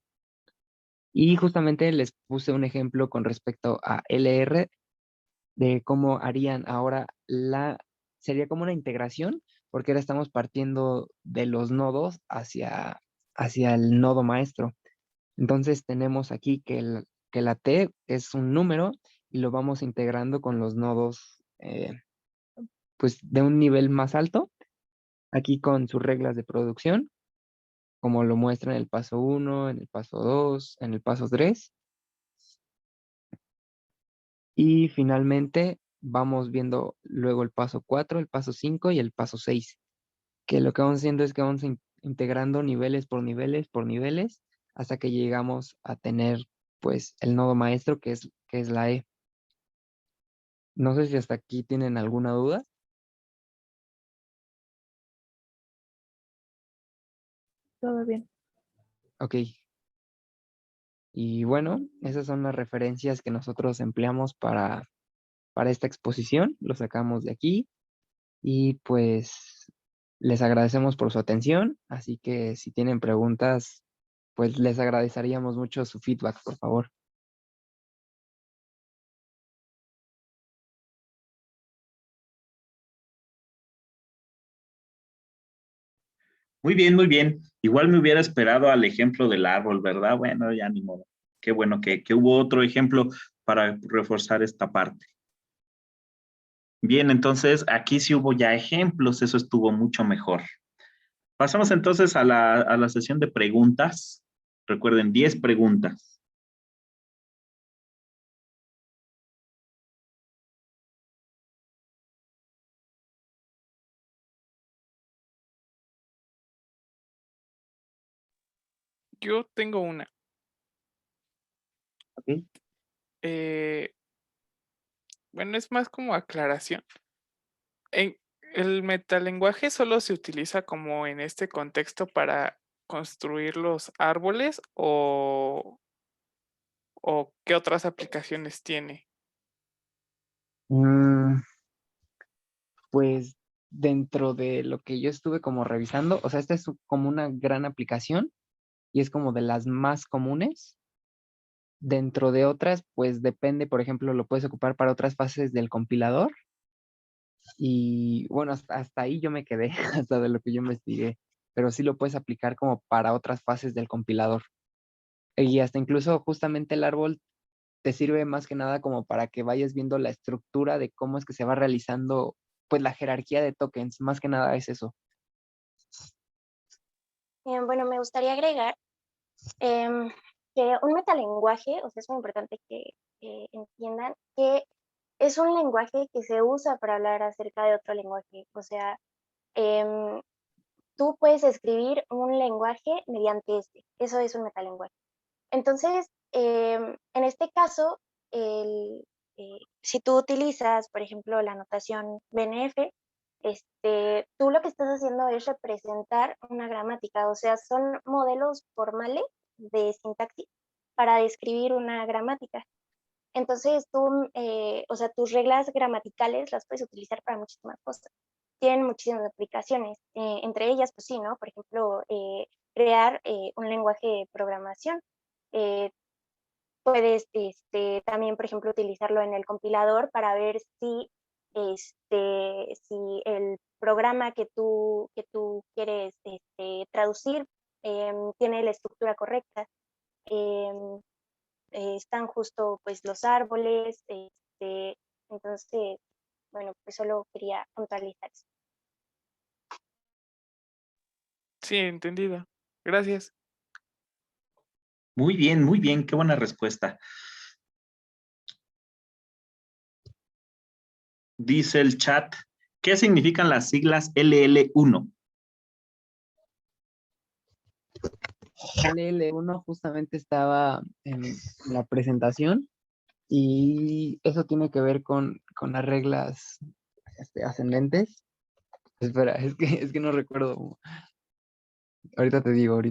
S15: Y justamente les puse un ejemplo con respecto a LR de cómo harían ahora sería como una integración, porque ahora estamos partiendo de los nodos hacia el nodo maestro. Entonces tenemos aquí que la T es un número y lo vamos integrando con los nodos pues de un nivel más alto, aquí con sus reglas de producción, como lo muestra en el paso 1, en el paso 2, en el paso 3. Y finalmente vamos viendo luego el paso 4, el paso 5 y el paso 6, que lo que vamos haciendo es que vamos integrando niveles por niveles por niveles hasta que llegamos a tener pues el nodo maestro que es la E. No sé si hasta aquí tienen alguna duda.
S10: Todo bien.
S15: Ok. Y bueno, esas son las referencias que nosotros empleamos para esta exposición. Lo sacamos de aquí y pues les agradecemos por su atención. Así que si tienen preguntas, pues les agradeceríamos mucho su feedback, por favor.
S5: Muy bien, muy bien. Igual me hubiera esperado al ejemplo del árbol, ¿verdad? Bueno, ya ni modo. Qué bueno que hubo otro ejemplo para reforzar esta parte. Bien, entonces aquí sí hubo ya ejemplos, eso estuvo mucho mejor. Pasamos entonces a la sesión de preguntas. Recuerden, 10 preguntas.
S14: Yo tengo una.
S15: Ok.
S14: Bueno, es más como aclaración. ¿El metalenguaje solo se utiliza como en este contexto para construir los árboles o qué otras aplicaciones tiene?
S15: Pues dentro de lo que yo estuve como revisando, o sea, esta es como una gran aplicación y es como de las más comunes. Dentro de otras, pues depende, por ejemplo, lo puedes ocupar para otras fases del compilador. Y bueno, hasta ahí yo me quedé, hasta de lo que yo investigué, pero sí lo puedes aplicar como para otras fases del compilador. Y hasta incluso justamente el árbol te sirve más que nada como para que vayas viendo la estructura de cómo es que se va realizando, pues la jerarquía de tokens, más que nada es eso.
S16: Bueno, me gustaría agregar que un metalenguaje, o sea, es muy importante que entiendan que es un lenguaje que se usa para hablar acerca de otro lenguaje. O sea, tú puedes escribir un lenguaje mediante este. Eso es un metalenguaje. Entonces, en este caso, si tú utilizas, por ejemplo, la notación BNF, tú lo que estás haciendo es representar una gramática, o sea, son modelos formales de sintaxis para describir una gramática. Entonces, o sea, tus reglas gramaticales las puedes utilizar para muchísimas cosas. Tienen muchísimas aplicaciones, entre ellas, pues sí, ¿no? Por ejemplo, crear un lenguaje de programación. Puedes también, por ejemplo, utilizarlo en el compilador para ver si el programa que tú quieres traducir tiene la estructura correcta. Están justo pues los árboles, entonces, bueno, pues solo quería puntualizar eso.
S14: Sí, entendido. Gracias.
S5: Muy bien, qué buena respuesta. Dice el chat, ¿qué significan las siglas LL1?
S15: LL1 justamente estaba en la presentación y eso tiene que ver con las reglas ascendentes. Espera, es que no recuerdo. Ahorita te digo.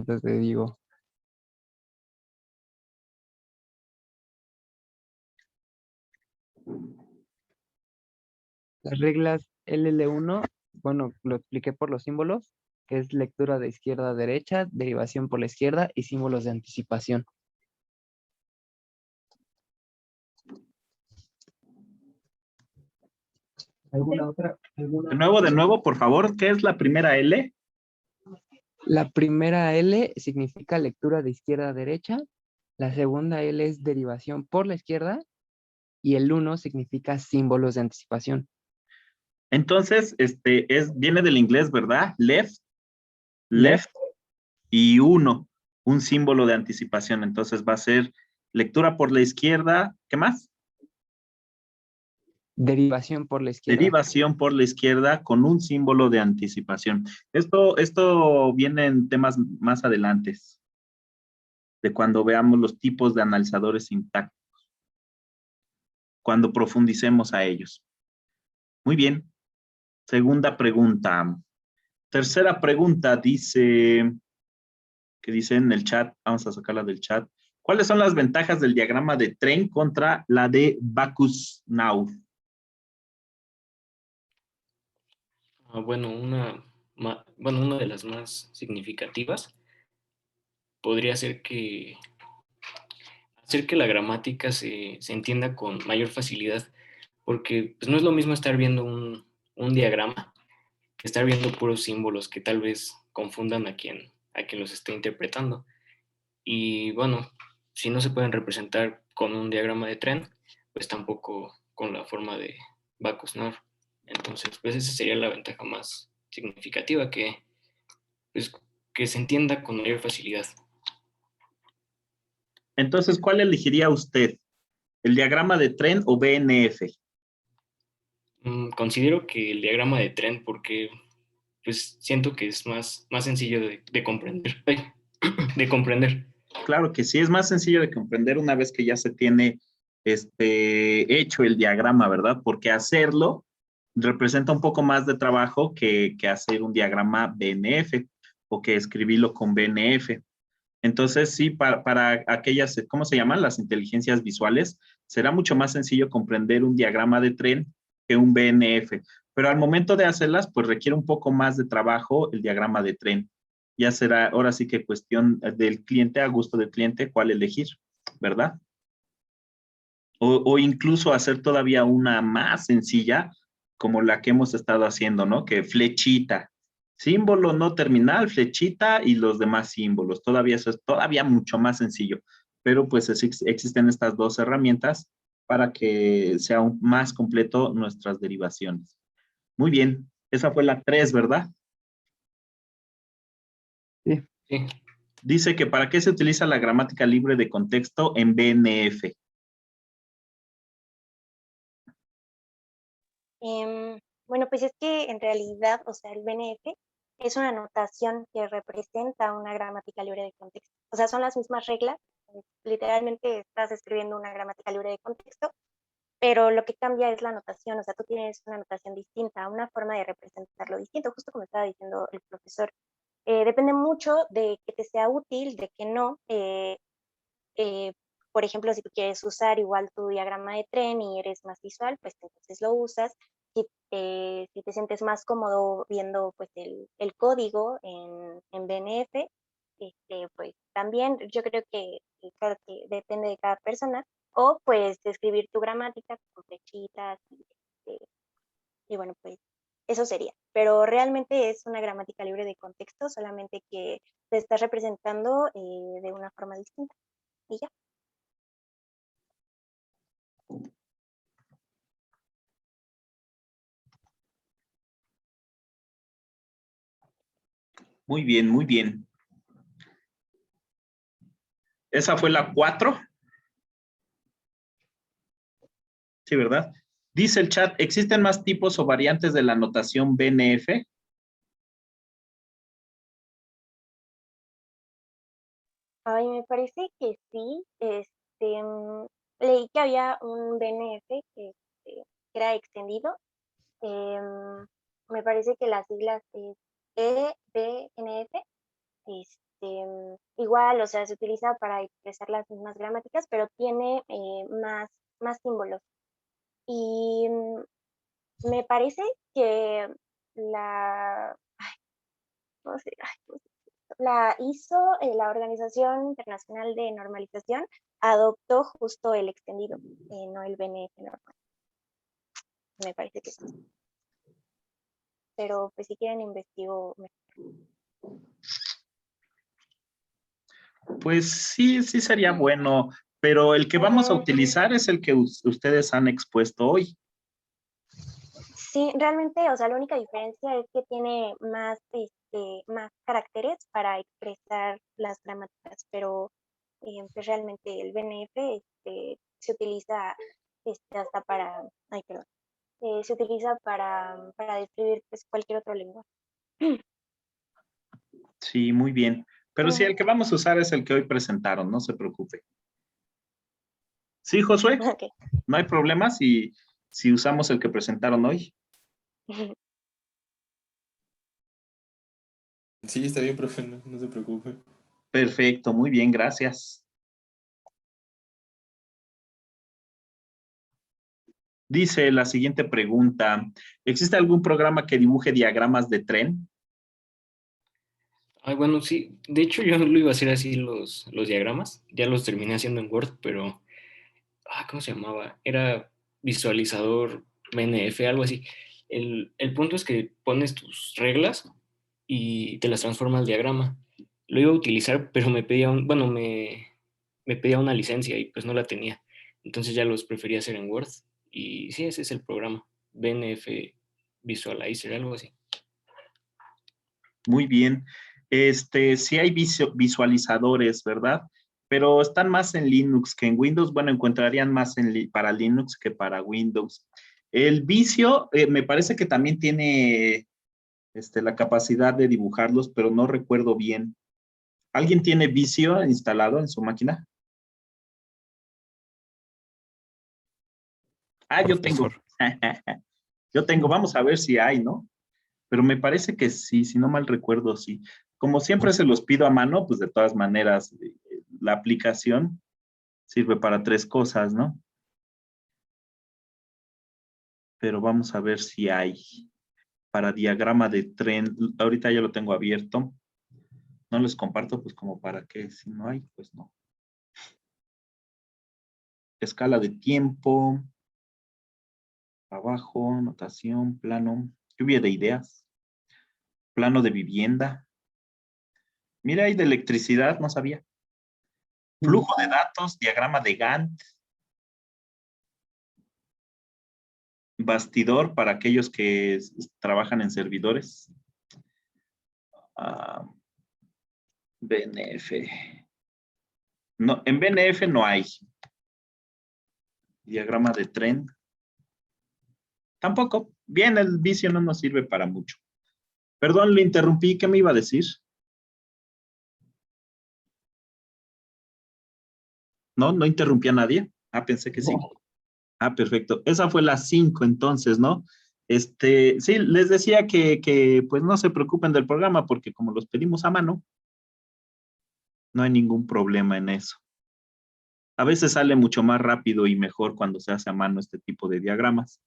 S15: Las reglas LL1, bueno, lo expliqué por los símbolos, que es lectura de izquierda a derecha, derivación por la izquierda y símbolos de anticipación. ¿Alguna otra?
S5: De nuevo, por favor, ¿qué es la primera L?
S15: La primera L significa lectura de izquierda a derecha, la segunda L es derivación por la izquierda y el 1 significa símbolos de anticipación.
S5: Entonces, viene del inglés, ¿verdad? Left y 1, un símbolo de anticipación. Entonces va a ser lectura por la izquierda, ¿qué más?
S15: Derivación por la izquierda.
S5: Derivación por la izquierda con un símbolo de anticipación. Esto viene en temas más adelante, de cuando veamos los tipos de analizadores sintácticos, cuando profundicemos a ellos. Muy bien. Segunda pregunta. Tercera pregunta dice, que dice en el chat, vamos a sacarla del chat. ¿Cuáles son las ventajas del diagrama de tren contra la de Backus-Naur?
S17: Bueno, una de las más significativas podría ser que hacer que la gramática se entienda con mayor facilidad, porque pues, no es lo mismo estar viendo un diagrama que estar viendo puros símbolos que tal vez confundan a quien los esté interpretando. Y bueno, si no se pueden representar con un diagrama de tren, pues tampoco con la forma de Backus-Naur. Entonces, pues esa sería la ventaja más significativa, pues, que se entienda con mayor facilidad.
S5: Entonces, ¿cuál elegiría usted? ¿El diagrama de tren o BNF?
S17: Considero que el diagrama de tren, porque pues siento que es más sencillo de comprender. De comprender.
S5: Claro que sí, es más sencillo de comprender una vez que ya se tiene hecho el diagrama, ¿verdad? Porque hacerlo representa un poco más de trabajo que hacer un diagrama BNF o que escribirlo con BNF. Entonces, sí, para aquellas, ¿cómo se llaman? Las inteligencias visuales, será mucho más sencillo comprender un diagrama de tren que un BNF. Pero al momento de hacerlas, pues requiere un poco más de trabajo el diagrama de tren. Ya será ahora sí que cuestión del cliente, a gusto del cliente, cuál elegir, ¿verdad? O incluso hacer todavía una más sencilla, como la que hemos estado haciendo, ¿no? Que flechita, símbolo no terminal, flechita y los demás símbolos. Todavía eso es todavía mucho más sencillo. pero pues existen estas dos herramientas para que sea más completo nuestras derivaciones. Muy bien, esa fue la 3, ¿verdad?
S15: Sí.
S17: Sí.
S5: Dice que ¿para qué se utiliza la gramática libre de contexto en BNF?
S16: Bueno, pues es que en realidad, o sea, el BNF es una notación que representa una gramática libre de contexto. O sea, son las mismas reglas. Literalmente estás escribiendo una gramática libre de contexto, pero lo que cambia es la notación. O sea, tú tienes una notación distinta, una forma de representarlo distinto, justo como estaba diciendo el profesor. Depende mucho de que te sea útil, de que no. Por ejemplo, si tú quieres usar igual tu diagrama de tren y eres más visual, pues entonces lo usas. Si te sientes más cómodo viendo pues el código en BNF, pues también yo creo claro, que depende de cada persona. O pues escribir tu gramática con flechitas y bueno, pues eso sería. Pero realmente es una gramática libre de contexto, solamente que te estás representando de una forma distinta. Y ya.
S5: Muy bien, muy bien. ¿Esa fue la 4? Sí, ¿verdad? Dice el chat, ¿existen más tipos o variantes de la notación BNF?
S16: Ay, me parece que sí. Leí que había un BNF que era extendido. Me parece que las siglas es EBNF. Igual, o sea, se utiliza para expresar las mismas gramáticas, pero tiene más símbolos. Y me parece que no sé, la ISO, la Organización Internacional de Normalización, adoptó justo el extendido, no el BNF normal. Me parece que sí. Pero pues si quieren investigo mejor.
S5: Pues sí, sí sería bueno, pero el que vamos a utilizar es el que ustedes han expuesto hoy.
S16: Sí, realmente, o sea, la única diferencia es que tiene más caracteres para expresar las gramáticas, pero pues realmente el BNF se utiliza hasta ay, perdón, se utiliza para describir pues, cualquier otro lenguaje.
S5: Sí, muy bien. Pero sí, el que vamos a usar es el que hoy presentaron, no se preocupe. ¿Sí, Josué?
S16: Okay.
S5: No hay problema si usamos el que presentaron hoy.
S11: Sí, está bien, profe, no se preocupe.
S5: Perfecto, muy bien, gracias. Dice la siguiente pregunta, ¿existe algún programa que dibuje diagramas de tren?
S17: Ay, bueno, sí. De hecho, yo lo iba a hacer así los diagramas. Ya los terminé haciendo en Word, pero... ¿cómo se llamaba? Era visualizador BNF, algo así. El punto es que pones tus reglas y te las transforma al diagrama. Lo iba a utilizar, pero me pedía me pedía una licencia y pues no la tenía. Entonces ya los prefería hacer en Word. Y sí, ese es el programa. BNF Visualizer, algo así.
S5: Muy bien. Sí hay visualizadores, ¿verdad? Pero están más en Linux que en Windows. Bueno, encontrarían más para Linux que para Windows. El Visio me parece que también tiene la capacidad de dibujarlos, pero no recuerdo bien. ¿Alguien tiene Visio instalado en su máquina? Yo tengo. Yo tengo. Vamos a ver si hay, ¿no? Pero me parece que sí, si no mal recuerdo, sí. Como siempre se los pido a mano, pues de todas maneras, la aplicación sirve para 3 cosas, ¿no? Pero vamos a ver si hay para diagrama de tren. Ahorita ya lo tengo abierto. No les comparto, pues como para qué. Si no hay, pues no. Escala de tiempo. Abajo, notación, plano. Lluvia de ideas. Plano de vivienda. Mira, hay de electricidad, no sabía. Flujo de datos, diagrama de Gantt, bastidor para aquellos que trabajan en servidores. BNF. No, en BNF no hay. Diagrama de tren. Tampoco. Bien, el vicio no nos sirve para mucho. Perdón, le interrumpí. ¿Qué me iba a decir? ¿No? ¿No interrumpí a nadie? Pensé que sí. Perfecto. Esa fue la 5 entonces, ¿no? Sí, les decía que pues no se preocupen del programa porque como los pedimos a mano, no hay ningún problema en eso. A veces sale mucho más rápido y mejor cuando se hace a mano este tipo de diagramas.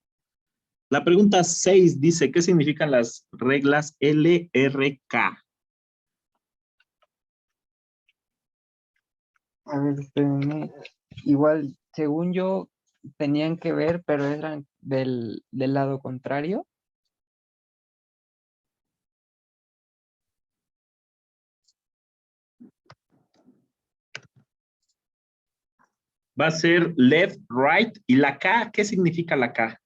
S5: La pregunta 6 dice, ¿qué significan las reglas LRK?
S15: A ver, espérenme. Igual, según yo, tenían que ver, pero eran del lado contrario.
S5: Va a ser left, right. ¿Y la K? ¿Qué significa la K?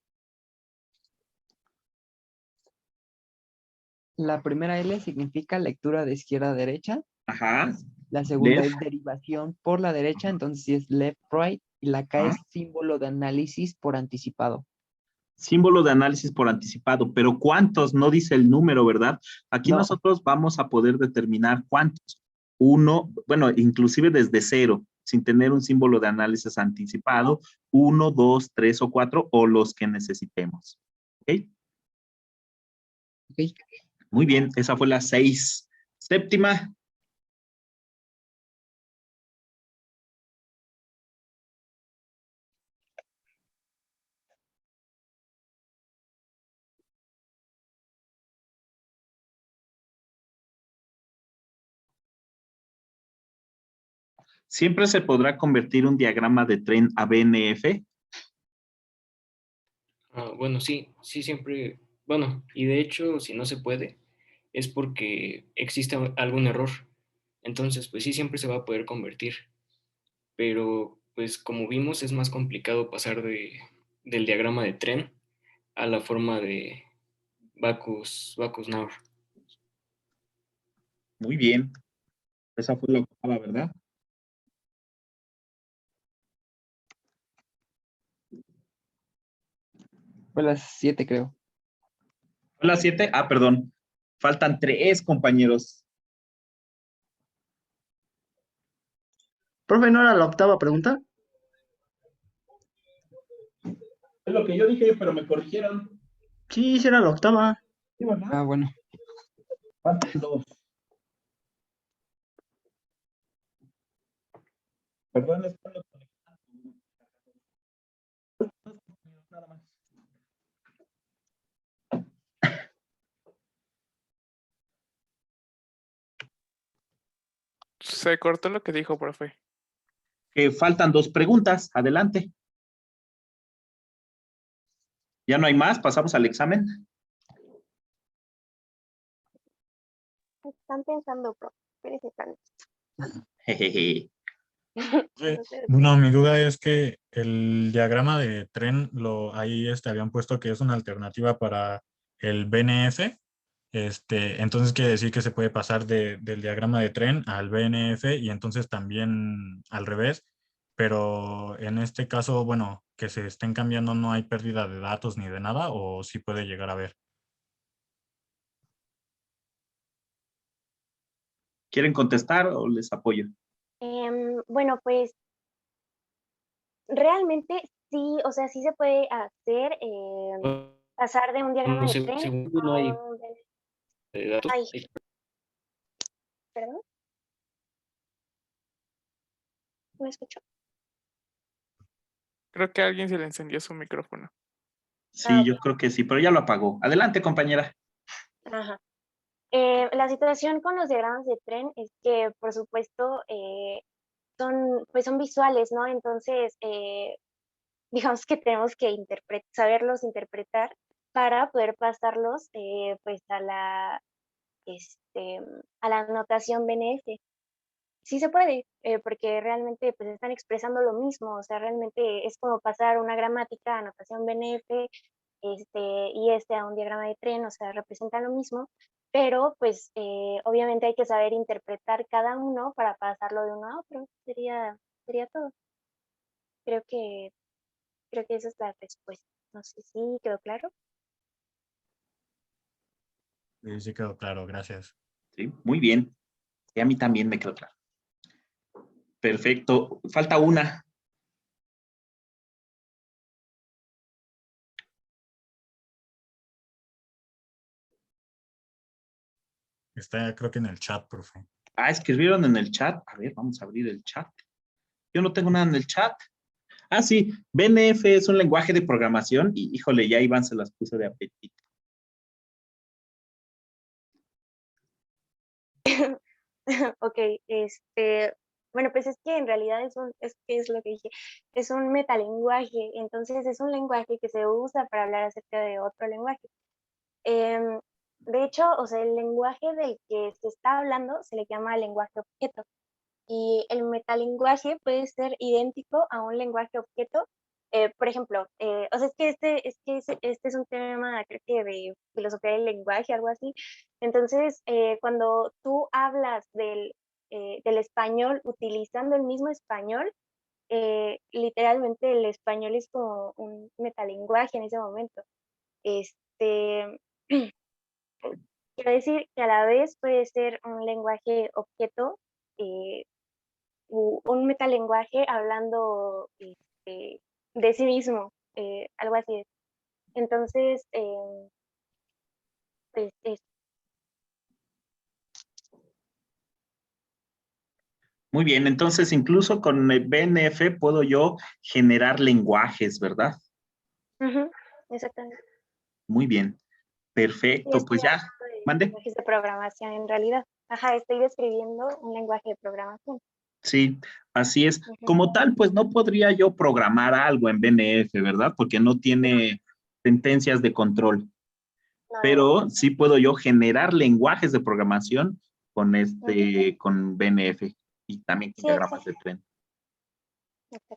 S15: La primera L significa lectura de izquierda a derecha.
S5: Ajá.
S15: La segunda
S5: Left.
S15: es derivación por la derecha, entonces sí es left, right. Y la K es símbolo de análisis por anticipado.
S5: Símbolo de análisis por anticipado, pero ¿cuántos? No dice el número, ¿verdad? Aquí
S15: No.
S5: nosotros vamos a poder determinar cuántos. Uno, bueno, inclusive desde 0, sin tener un símbolo de análisis anticipado, 1, 2, 3 o 4, o los que necesitemos. ¿Ok?
S15: Ok.
S5: Muy bien, esa fue la 6. Séptima. ¿Siempre se podrá convertir un diagrama de tren a BNF?
S17: Bueno, sí, siempre. Bueno, y de hecho, si no se puede, es porque existe algún error. Entonces, pues sí, siempre se va a poder convertir. Pero, pues como vimos, es más complicado pasar del diagrama de tren a la forma de Backus-Naur.
S5: Muy bien. Esa fue la octava, ¿verdad?
S15: Fue las 7, creo.
S5: ¿Fue la 7? Perdón. Faltan 3, compañeros.
S8: Profe, ¿no era la octava pregunta?
S5: Es lo que yo dije, pero me corrigieron.
S8: Sí, sí era la octava.
S5: Sí, ¿verdad?
S15: Bueno.
S5: Faltan 2. Perdón, estoy conectando. Nada más.
S14: Se cortó lo que dijo, profe.
S5: Faltan 2 preguntas. Adelante. ¿Ya no hay más? ¿Pasamos al examen?
S16: Están pensando, profe. Espérese tantito.
S5: Jejeje.
S3: Bueno, mi duda es que el diagrama de tren ahí habían puesto que es una alternativa para el BNF. Entonces quiere decir que se puede pasar del diagrama de tren al BNF y entonces también al revés. Pero en este caso, bueno, que se estén cambiando, no hay pérdida de datos ni de nada, o sí puede llegar a haber.
S5: ¿Quieren contestar o les apoyo?
S16: Bueno, pues realmente sí, o sea, sí se puede hacer pasar de un diagrama de tren
S17: Según
S16: a
S17: no hay
S16: un...
S17: datos.
S16: Ay, ¿perdón? ¿Me escuchó?
S14: Creo que a alguien se le encendió su micrófono.
S5: Sí, yo creo que sí, pero ya lo apagó. Adelante, compañera.
S16: Ajá. La situación con los diagramas de tren es que, por supuesto, son visuales, ¿no? Entonces, digamos que tenemos que saberlos interpretar para poder pasarlos, pues, a la notación BNF. sí se puede, porque realmente pues están expresando lo mismo, o sea, realmente es como pasar una gramática a notación BNF, y a un diagrama de tren, o sea, representan lo mismo, pero pues obviamente hay que saber interpretar cada uno para pasarlo de uno a otro, sería todo. Creo que, creo que esa es la respuesta. No sé si quedó claro.
S18: Sí, sí quedó claro, gracias.
S5: Sí, muy bien. Y a mí también me quedó claro. Perfecto. Falta una.
S18: Está creo que en el chat, profe.
S5: Ah, escribieron en el chat. A ver, vamos a abrir el chat. Yo no tengo nada en el chat. Ah, sí, BNF es un lenguaje de programación y, híjole, ya Iván se las puso de apetito.
S16: Ok, bueno, pues es que en realidad es lo que dije, es un metalenguaje, entonces es un lenguaje que se usa para hablar acerca de otro lenguaje. Em, de hecho, o sea, el lenguaje del que se está hablando se le llama lenguaje objeto. Y el metalenguaje puede ser idéntico a un lenguaje objeto. Por ejemplo, o sea, este es un tema, creo que de filosofía del lenguaje, algo así. Entonces, cuando tú hablas del español utilizando el mismo español, literalmente el español es como un metalenguaje en ese momento. Este, quiero decir que a la vez puede ser un lenguaje objeto, eh, un metalenguaje hablando de sí mismo, algo así es. Entonces, pues
S5: Muy bien, entonces incluso con el BNF puedo yo generar lenguajes, ¿verdad?
S16: exactamente.
S5: Muy bien,
S16: Sí,
S5: perfecto,
S16: estoy
S5: pues ya,
S16: hablando de
S5: mande.
S16: lenguajes de programación en realidad. Ajá, estoy describiendo un lenguaje de programación.
S5: Sí, así es.
S16: Ujú.
S5: Como tal, pues no podría yo programar algo en BNF, ¿verdad? Porque no tiene sentencias de control. Pero sí puedo yo generar lenguajes de programación con con BNF y también con
S16: Sí,
S5: diagramas
S16: exacto.
S5: de tren.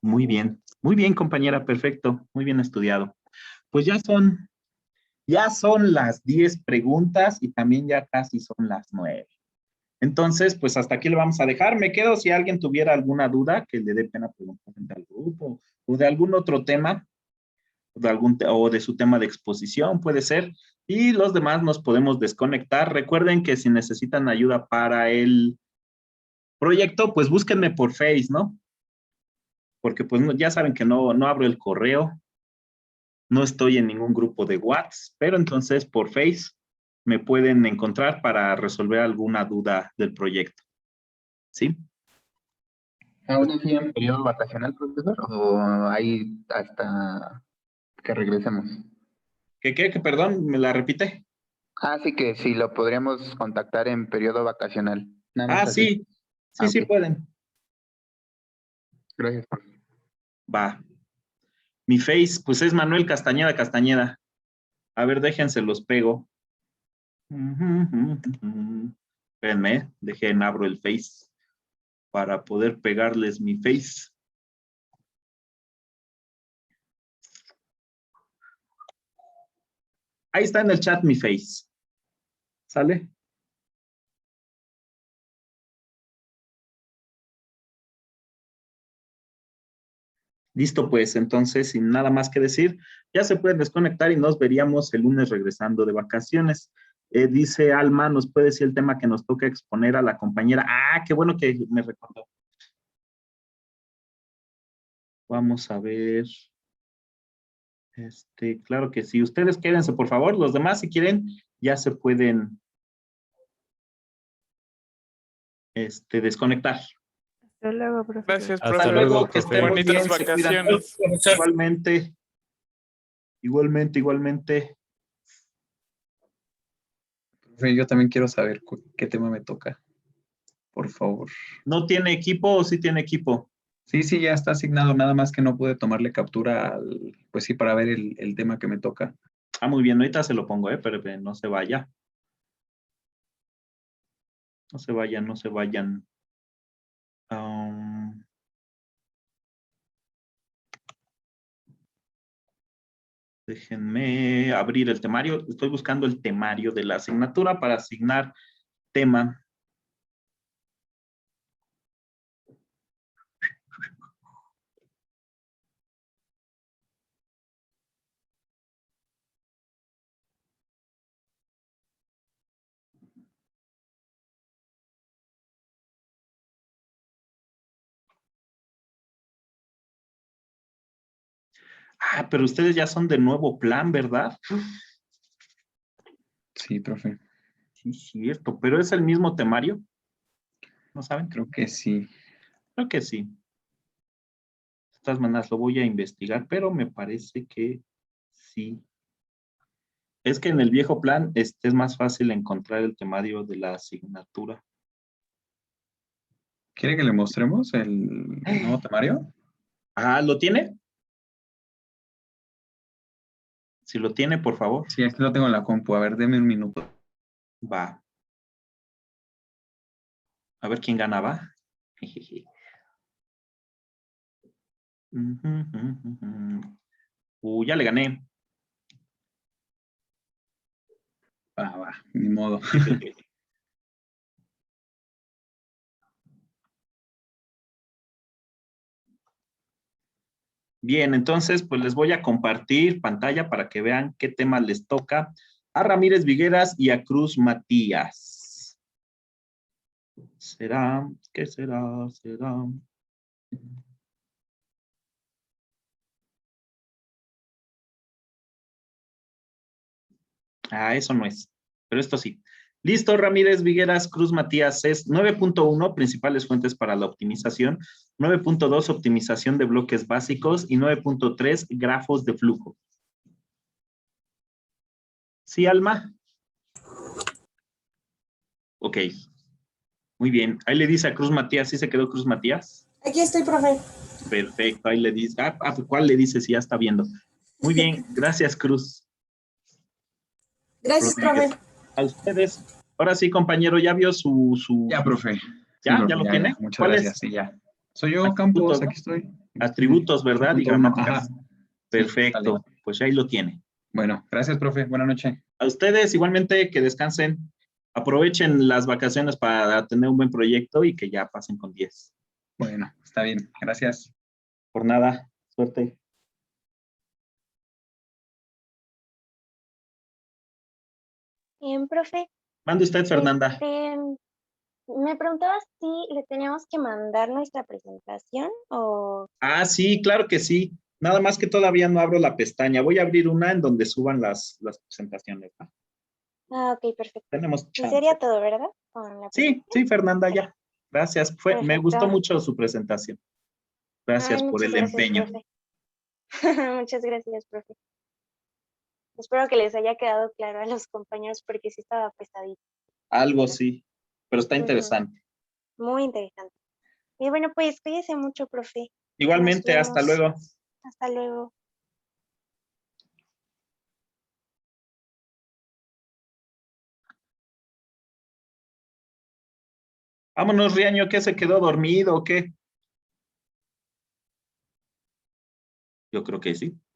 S5: Muy bien, compañera, perfecto, muy bien estudiado. Pues ya son las 10 preguntas y también ya casi son las 9. Entonces, pues hasta aquí lo vamos a dejar. Me quedo si alguien tuviera alguna duda que le dé pena preguntar al grupo o de algún otro tema, o de su tema de exposición, puede ser. Y los demás nos podemos desconectar. Recuerden que si necesitan ayuda para el proyecto, pues búsquenme por Face, ¿no? Porque pues ya saben que no abro el correo, no estoy en ningún grupo de WhatsApp, pero entonces por Face me pueden encontrar para resolver alguna duda del proyecto. ¿Sí?
S6: ¿Aún así en periodo vacacional, profesor? ¿O ahí hasta que regresemos?
S5: ¿Qué, perdón, me la repite?
S6: Ah, sí que sí, lo podríamos contactar en periodo vacacional. Nada más así.
S5: Sí. Sí
S6: Ok.
S5: pueden.
S6: Gracias.
S5: Va. Mi Face, pues es Manuel Castañeda. A ver, déjense los pego. Espérenme, abro el Face para poder pegarles mi Face. Ahí está en el chat mi Face. ¿Sale? Listo, pues, entonces, sin nada más que decir, ya se pueden desconectar y nos veríamos el lunes regresando de vacaciones. Dice Alma, ¿nos puede decir el tema que nos toca exponer a la compañera? Ah, qué bueno que me recordó. Vamos a ver. Claro que sí. Ustedes quédense, por favor. Los demás, si quieren, ya se pueden desconectar.
S10: Hasta luego, profesor.
S14: Gracias,
S5: Hasta
S14: profe.
S5: luego, que estén muy
S14: Bonitas
S5: bien, se cuidan.
S14: vacaciones.
S5: Igualmente.
S6: Profe, yo también quiero saber qué tema me toca. Por favor.
S5: ¿No tiene equipo o sí tiene equipo?
S6: Sí, ya está asignado, nada más que no pude tomarle captura pues sí, para ver el tema que me toca.
S5: Ah, muy bien, ahorita se lo pongo, pero no se vaya. No se vayan. Déjenme abrir el temario. Estoy buscando el temario de la asignatura para asignar tema. Ah, pero ustedes ya son de nuevo plan, ¿verdad?
S6: Sí, profe.
S5: Sí, cierto, pero es el mismo temario. ¿No saben?
S6: Creo que sí.
S5: Creo que sí. De todas maneras lo voy a investigar, pero me parece que sí. Es que en el viejo plan es más fácil encontrar el temario de la asignatura.
S6: ¿Quiere que le mostremos el nuevo temario?
S5: Ah, ¿lo tiene? Si lo tiene, por favor.
S6: Sí, aquí lo tengo en la compu. A ver, deme un minuto.
S5: Va. A ver quién gana, va. Ya le gané.
S6: Va, ni modo.
S5: Bien, entonces, pues les voy a compartir pantalla para que vean qué tema les toca a Ramírez Vigueras y a Cruz Matías. ¿Será? ¿Qué será? ¿Será? Ah, eso no es, pero esto sí. Listo, Ramírez Vigueras, Cruz Matías, es 9.1, principales fuentes para la optimización, 9.2, optimización de bloques básicos y 9.3, grafos de flujo. ¿Sí, Alma? Ok. Muy bien. Ahí le dice a Cruz Matías, ¿sí se quedó Cruz Matías?
S19: Aquí estoy, profe.
S5: Perfecto, ahí le dice. ¿Cuál le dice si ya está viendo? Muy bien, gracias, Cruz.
S19: Gracias,
S5: Rodríguez.
S19: profe.
S5: A ustedes. Ahora sí, compañero, ¿ya vio su...
S6: Ya, profe.
S5: ¿Ya?
S6: Sí, profe,
S5: ¿Ya lo tiene?
S6: ya. Muchas
S5: ¿Cuál
S6: gracias,
S5: es?
S6: sí, ya. Soy yo, Campos,
S5: ¿no?
S6: aquí estoy.
S5: Atributos, ¿verdad? Y
S6: 8.1,
S5: gramáticas.
S6: ajá.
S5: Perfecto,
S6: Sí,
S5: pues ahí lo tiene.
S6: Bueno, gracias, profe. Buenas noches.
S5: A ustedes, igualmente, que descansen. Aprovechen las vacaciones para tener un buen proyecto y que ya pasen con 10.
S6: Bueno, está bien. Gracias.
S5: Por nada. Suerte.
S16: Bien, profe.
S5: Mande usted, Fernanda.
S16: Me preguntaba si le teníamos que mandar nuestra presentación o...
S5: Ah, sí, claro que sí. Nada más que todavía no abro la pestaña. Voy a abrir una en donde suban las presentaciones, ¿no?
S16: Ah, ok, perfecto.
S5: Tenemos
S16: Y
S5: chance.
S16: sería todo, ¿verdad? Con la
S5: Sí, Fernanda, ya. Gracias. Me gustó
S16: Perfecto.
S5: mucho su presentación. Gracias
S16: Ay,
S5: por
S16: muchas
S5: el
S16: gracias,
S5: empeño.
S16: profe. Muchas gracias, profe. Espero que les haya quedado claro a los compañeros porque sí estaba pesadito.
S5: Algo sí, pero está interesante.
S16: Muy interesante. Y bueno, pues cuídese mucho, profe.
S5: Igualmente,
S16: Nos
S5: hasta
S16: vemos.
S5: luego.
S16: Hasta luego.
S5: Vámonos, Riaño, ¿qué se quedó dormido o qué? Yo creo que sí.